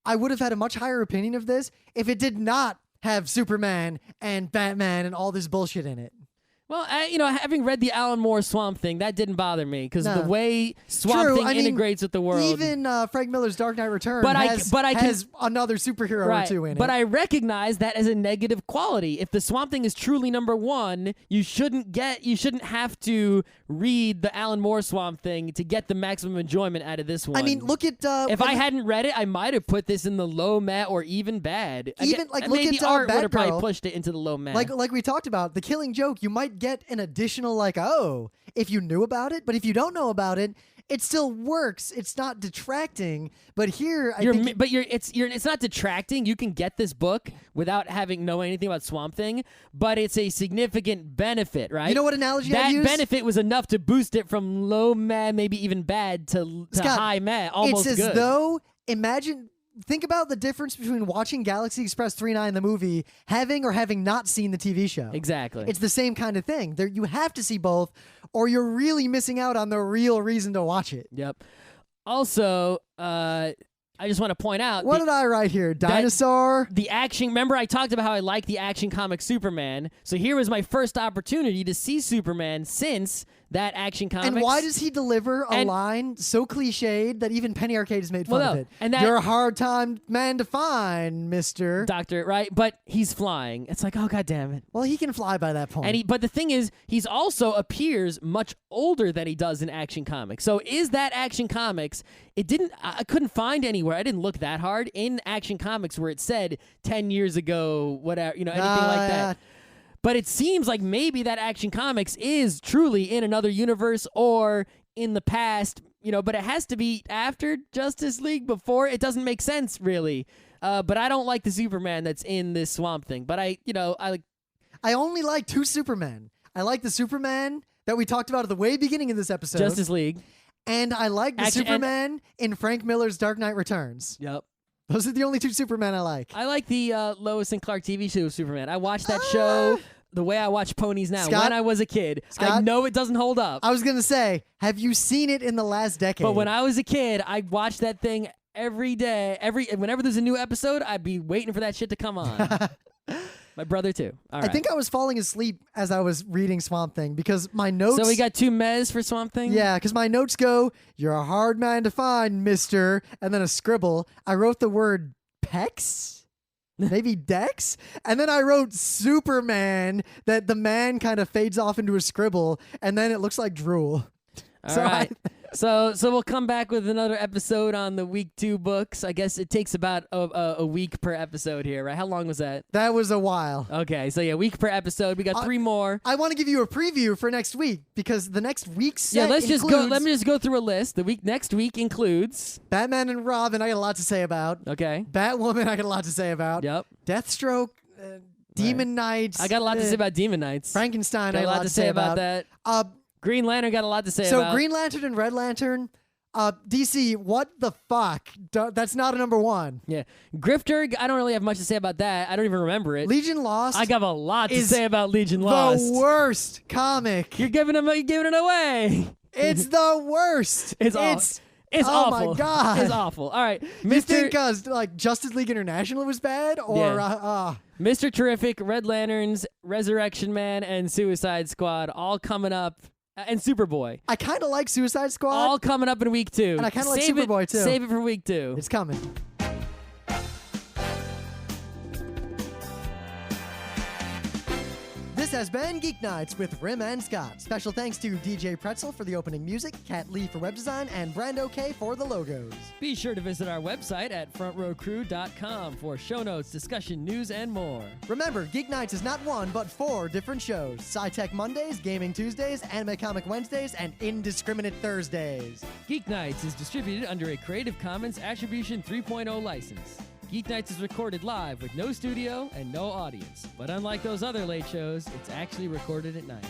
I would have had a much higher opinion of this if it did not have Superman and Batman and all this bullshit in it. Well, having read the Alan Moore Swamp Thing, that didn't bother me because the way Swamp Thing integrates with the world. Even Frank Miller's Dark Knight Returns has another superhero or two in it. But I recognize that as a negative quality. If the Swamp Thing is truly number 1, you shouldn't have to read the Alan Moore Swamp Thing to get the maximum enjoyment out of this one. I mean, look at if I hadn't read it, I might have put this in the low meh or even bad. Look at the art would have Batgirl. probably pushed it into the low meh. Like we talked about, the Killing Joke, you might get an additional if you knew about it, but if you don't know about it, it still works. It's not detracting. But here, it's not detracting. You can get this book without knowing anything about Swamp Thing, but it's a significant benefit, right? You know what analogy I'd use? That benefit was enough to boost it from low meh, maybe even bad, to Scott, high meh, almost good. It's as though, think about the difference between watching Galaxy Express 39 the movie, having or having not seen the TV show. Exactly. It's the same kind of thing. You have to see both, or you're really missing out on the real reason to watch it. Yep. Also, I just want to point out... What did I write here? Dinosaur? The action... Remember I talked about how I like the action comic Superman? So here was my first opportunity to see Superman since that Action Comics. And why does he deliver a line so cliched that even Penny Arcade has made fun of it? And you're a hard time man to find, Mister Doctor, right? But he's flying. It's like, oh, God damn it. Well, he can fly by that point. But the thing is, he's also appears much older than he does in Action Comics. So is that Action Comics? I couldn't find anywhere. I didn't look that hard in Action Comics where it said 10 years ago, whatever, anything like that. But it seems like maybe that Action Comics is truly in another universe or in the past, but it has to be after Justice League, before. It doesn't make sense, really. But I don't like the Superman that's in this Swamp Thing. But I only like two Supermen. I like the Superman that we talked about at the way beginning of this episode. Justice League. And I like the Superman in Frank Miller's Dark Knight Returns. Yep. Those are the only two Supermen I like. I like the Lois and Clark TV show Superman. I watched that show the way I watch Ponies now. Scott, when I was a kid. Scott, I know it doesn't hold up. I was going to say, have you seen it in the last decade? But when I was a kid, I watched that thing every day. Whenever there's a new episode, I'd be waiting for that shit to come on. My brother, too. All right. I think I was falling asleep as I was reading Swamp Thing because my notes... So we got 2 mez for Swamp Thing? Yeah, because my notes go, you're a hard man to find, mister, and then a scribble. I wrote the word pecs? Maybe Dex? And then I wrote Superman, that the man kind of fades off into a scribble, and then it looks like drool. All right. So we'll come back with another episode on the week 2 books. I guess it takes about a week per episode here, right? How long was that? That was a while. Okay, so yeah, week per episode. We got 3 more. I want to give you a preview for next week because the next week's set let me just go through a list. Next week includes Batman and Robin. I got a lot to say about. Okay. Batwoman. I got a lot to say about. Yep. Deathstroke. Demon Knights. I got a lot to say about Demon Knights. Frankenstein. I got a lot to say about that. Green Lantern got a lot to say about. So Green Lantern and Red Lantern, DC, what the fuck? That's not a number 1. Yeah. Grifter, I don't really have much to say about that. I don't even remember it. Legion Lost. I got a lot to say about Legion Lost. The worst comic. You're giving it away. It's the worst. It's awful. Oh my God. It's awful. All right. You think Justice League International was bad? Or Mr. Terrific, Red Lanterns, Resurrection Man, and Suicide Squad all coming up. And Superboy. I kind of like Suicide Squad. All coming up in week 2. And I kind of like Superboy, too. Save it for week 2. It's coming. This has been Geeknights with Rim and Scott. Special thanks to DJ Pretzel for the opening music, Kat Lee for web design, and Brando K for the logos. Be sure to visit our website at frontrowcrew.com for show notes, discussion, news, and more. Remember, Geeknights is not 1, but 4 different shows. Sci-Tech Mondays, Gaming Tuesdays, Anime Comic Wednesdays, and Indiscriminate Thursdays. Geeknights is distributed under a Creative Commons Attribution 3.0 license. Geeknights is recorded live with no studio and no audience. But unlike those other late shows, it's actually recorded at night.